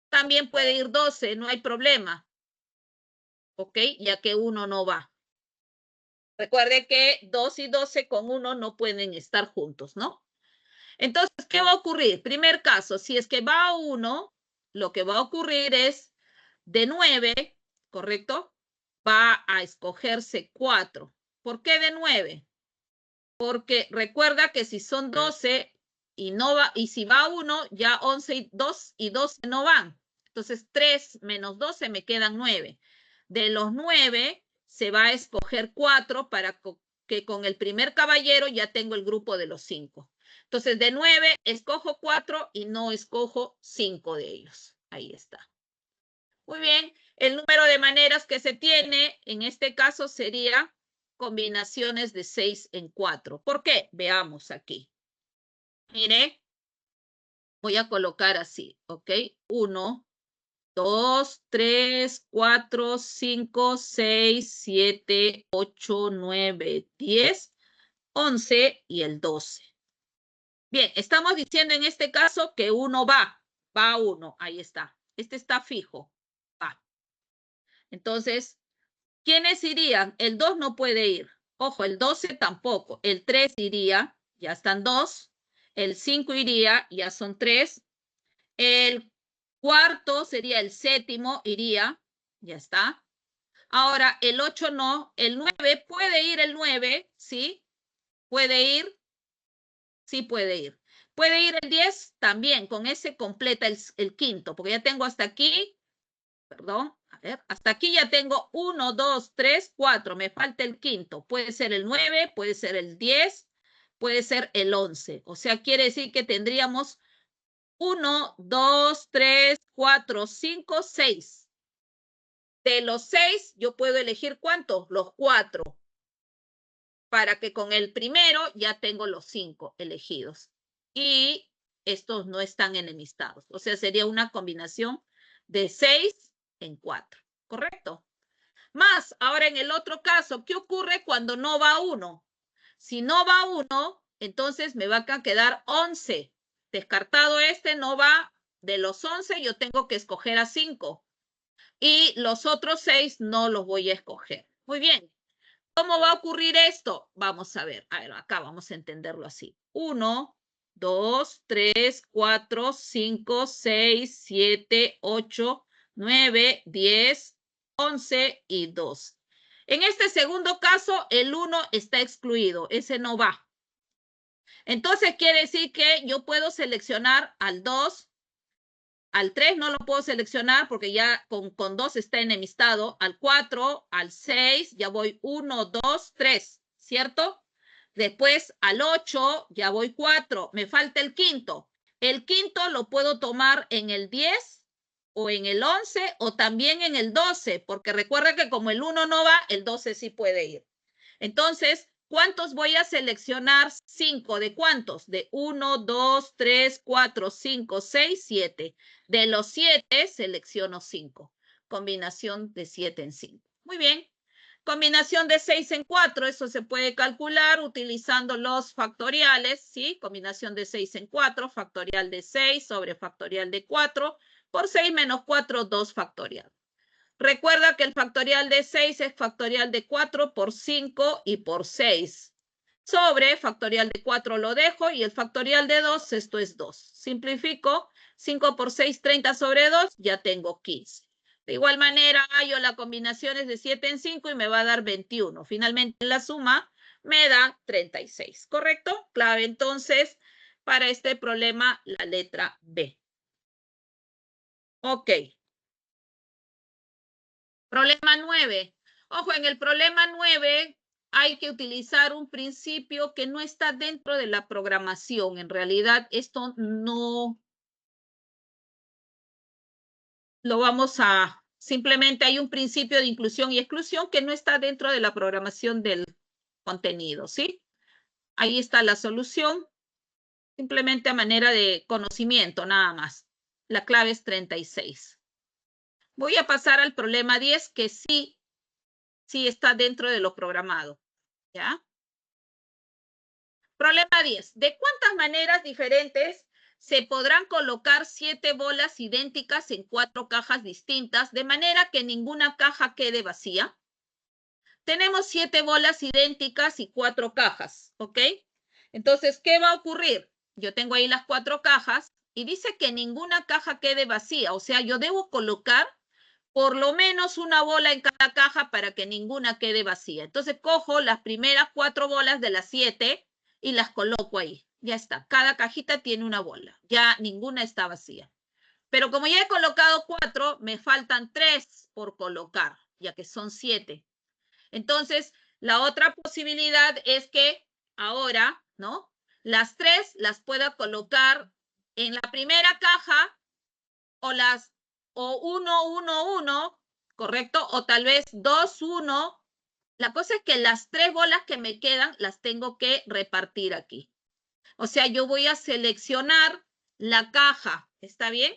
También puede ir 12, no hay problema. ¿Ok? Ya que uno no va. Recuerde que 2 y 12 con 1 no pueden estar juntos, ¿no? Entonces, ¿qué va a ocurrir? Primer caso, si es que va 1, lo que va a ocurrir es de 9, ¿correcto? Va a escogerse 4. ¿Por qué de 9? Porque recuerda que si son 12 y no va, y si va 1, ya 11 y 2 y 12 no van. Entonces 3 menos 12 me quedan 9. De los 9 se va a escoger 4 para que con el primer caballero ya tengo el grupo de los 5. Entonces de 9 escojo 4 y no escojo 5 de ellos. Ahí está. Muy bien. El número de maneras que se tiene en este caso sería combinaciones de 6 en 4. ¿Por qué? Veamos aquí. Mire, voy a colocar así, ¿ok? 1, 2, 3, 4, 5, 6, 7, 8, 9, 10, 11 y el 12. Bien, estamos diciendo en este caso que 1 va 1, ahí está. Este está fijo, va. Entonces, ¿quiénes irían? El 2 no puede ir. Ojo, el 12 tampoco. El 3 iría, ya están 2. El 5 iría, ya son 3. El cuarto sería el séptimo, iría, ya está. Ahora, el 8 no. El 9, ¿puede ir el 9? ¿Sí? ¿Puede ir? Sí puede ir. ¿Puede ir el 10? También, con ese completa el quinto, porque ya tengo hasta aquí, perdón, a ver, hasta aquí ya tengo 1, 2, 3, 4, me falta el quinto. Puede ser el 9, puede ser el 10, puede ser el 11. O sea, quiere decir que tendríamos 1, 2, 3, 4, 5, 6. De los 6, yo puedo elegir ¿cuántos? Los 4. Para que con el primero ya tengo los 5 elegidos. Y estos no están enemistados. O sea, sería una combinación de 6 en 4, ¿correcto? Más, ahora en el otro caso, ¿qué ocurre cuando no va 1? Si no va 1, entonces me va a quedar 11. Descartado este, no va. De los 11, yo tengo que escoger a 5. Y los otros 6 no los voy a escoger. Muy bien. ¿Cómo va a ocurrir esto? Vamos a ver. A ver, acá vamos a entenderlo así. 1, 2, 3, 4, 5, 6, 7, 8, 9, 10, 11 y 2. En este segundo caso, el 1 está excluido. Ese no va. Entonces quiere decir que yo puedo seleccionar al 2, al 3 no lo puedo seleccionar porque ya con 2 está enemistado. Al 4, al 6, ya voy 1, 2, 3, ¿cierto? Después al 8, ya voy 4. Me falta el quinto. El quinto lo puedo tomar en el 10 o en el 11 o también en el 12, porque recuerda que como el 1 no va, el 12 sí puede ir. Entonces, ¿cuántos voy a seleccionar? 5. ¿De cuántos? De 1, 2, 3, 4, 5, 6, 7. De los 7 selecciono 5. Combinación de 7 en 5. Muy bien. Combinación de 6 en 4, eso se puede calcular utilizando los factoriales, ¿sí? Combinación de 6 en 4, factorial de 6 sobre factorial de 4, por 6 menos 4, 2 factorial. Recuerda que el factorial de 6 es factorial de 4 por 5 y por 6. Sobre factorial de 4 lo dejo y el factorial de 2, esto es 2. Simplifico, 5 por 6, 30 sobre 2, ya tengo 15. De igual manera, hallo las combinaciones de 7 en 5 y me va a dar 21. Finalmente, la suma me da 36. ¿Correcto? Clave entonces para este problema la letra B. Ok. Problema 9. Ojo, en el problema 9 hay que utilizar un principio que no está dentro de la programación. En realidad, esto no lo vamos a... Simplemente hay un principio de inclusión y exclusión que no está dentro de la programación del contenido, ¿sí? Ahí está la solución, simplemente a manera de conocimiento, nada más. La clave es 36. Voy a pasar al problema 10, que sí está dentro de lo programado, ¿ya? Problema 10. ¿De cuántas maneras diferentes se podrán colocar 7 bolas idénticas en 4 cajas distintas de manera que ninguna caja quede vacía? Tenemos 7 bolas idénticas y 4 cajas, ¿ok? Entonces, ¿qué va a ocurrir? Yo tengo ahí las 4 cajas y dice que ninguna caja quede vacía. O sea, yo debo colocar por lo menos una bola en cada caja para que ninguna quede vacía. Entonces, cojo las primeras 4 bolas de las 7 y las coloco ahí. Ya está. Cada cajita tiene una bola. Ya ninguna está vacía. Pero como ya he colocado 4, me faltan 3 por colocar, ya que son 7. Entonces, la otra posibilidad es que ahora, ¿no? Las 3 las pueda colocar en la primera caja o 1, 1, 1, ¿correcto? O tal vez 2, 1. La cosa es que las 3 bolas que me quedan las tengo que repartir aquí. O sea, yo voy a seleccionar la caja, ¿está bien?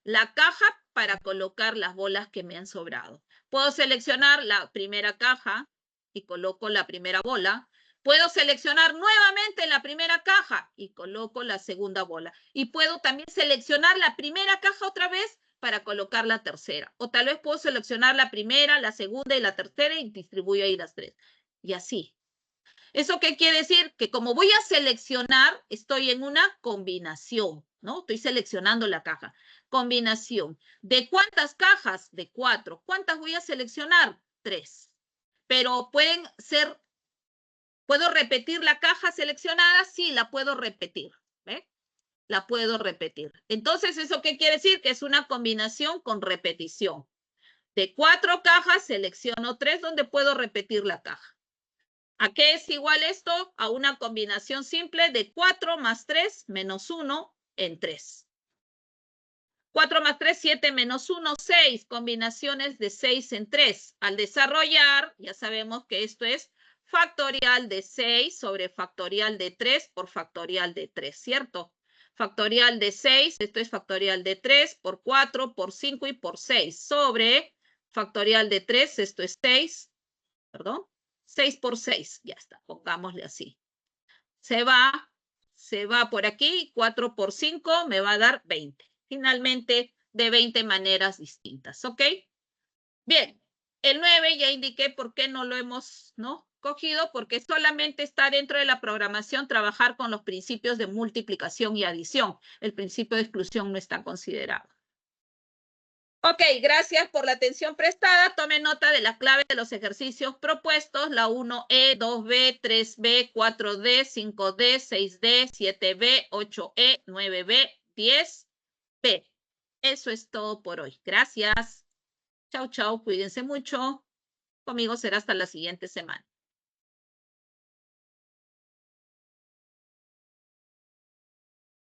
La caja para colocar las bolas que me han sobrado. Puedo seleccionar la primera caja y coloco la primera bola. Puedo seleccionar nuevamente la primera caja y coloco la segunda bola. Y puedo también seleccionar la primera caja otra vez para colocar la tercera. O tal vez puedo seleccionar la primera, la segunda y la tercera y distribuyo ahí las 3. Y así. ¿Eso qué quiere decir? Que como voy a seleccionar, estoy en una combinación, ¿no? Estoy seleccionando la caja. Combinación. ¿De cuántas cajas? De 4. ¿Cuántas voy a seleccionar? 3. Pero pueden ser, ¿puedo repetir la caja seleccionada? Sí, la puedo repetir, ¿ve? La puedo repetir. Entonces, ¿eso qué quiere decir? Que es una combinación con repetición. De 4 cajas, selecciono 3 donde puedo repetir la caja. ¿A qué es igual esto? A una combinación simple de 4 más 3 menos 1 en 3. 4 más 3, 7 menos 1, 6. Combinaciones de 6 en 3. Al desarrollar, ya sabemos que esto es factorial de 6 sobre factorial de 3 por factorial de 3, ¿cierto? factorial de 6, esto es factorial de 3, por 4, por 5 y por 6, sobre factorial de 3, esto es 6, perdón, 6 por 6, ya está, pongámosle así. Se va por aquí, 4 por 5 me va a dar 20. Finalmente, de 20 maneras distintas, ¿ok? Bien, el 9 ya indiqué por qué no lo hemos, ¿no?, cogido, porque solamente está dentro de la programación trabajar con los principios de multiplicación y adición. El principio de exclusión no está considerado. Ok, gracias por la atención prestada. Tome nota de la clave de los ejercicios propuestos, la 1E, 2B, 3B, 4D, 5D, 6D, 7B, 8E, 9B, 10B. Eso es todo por hoy. Gracias. Chau, chau. Cuídense mucho. Conmigo será hasta la siguiente semana.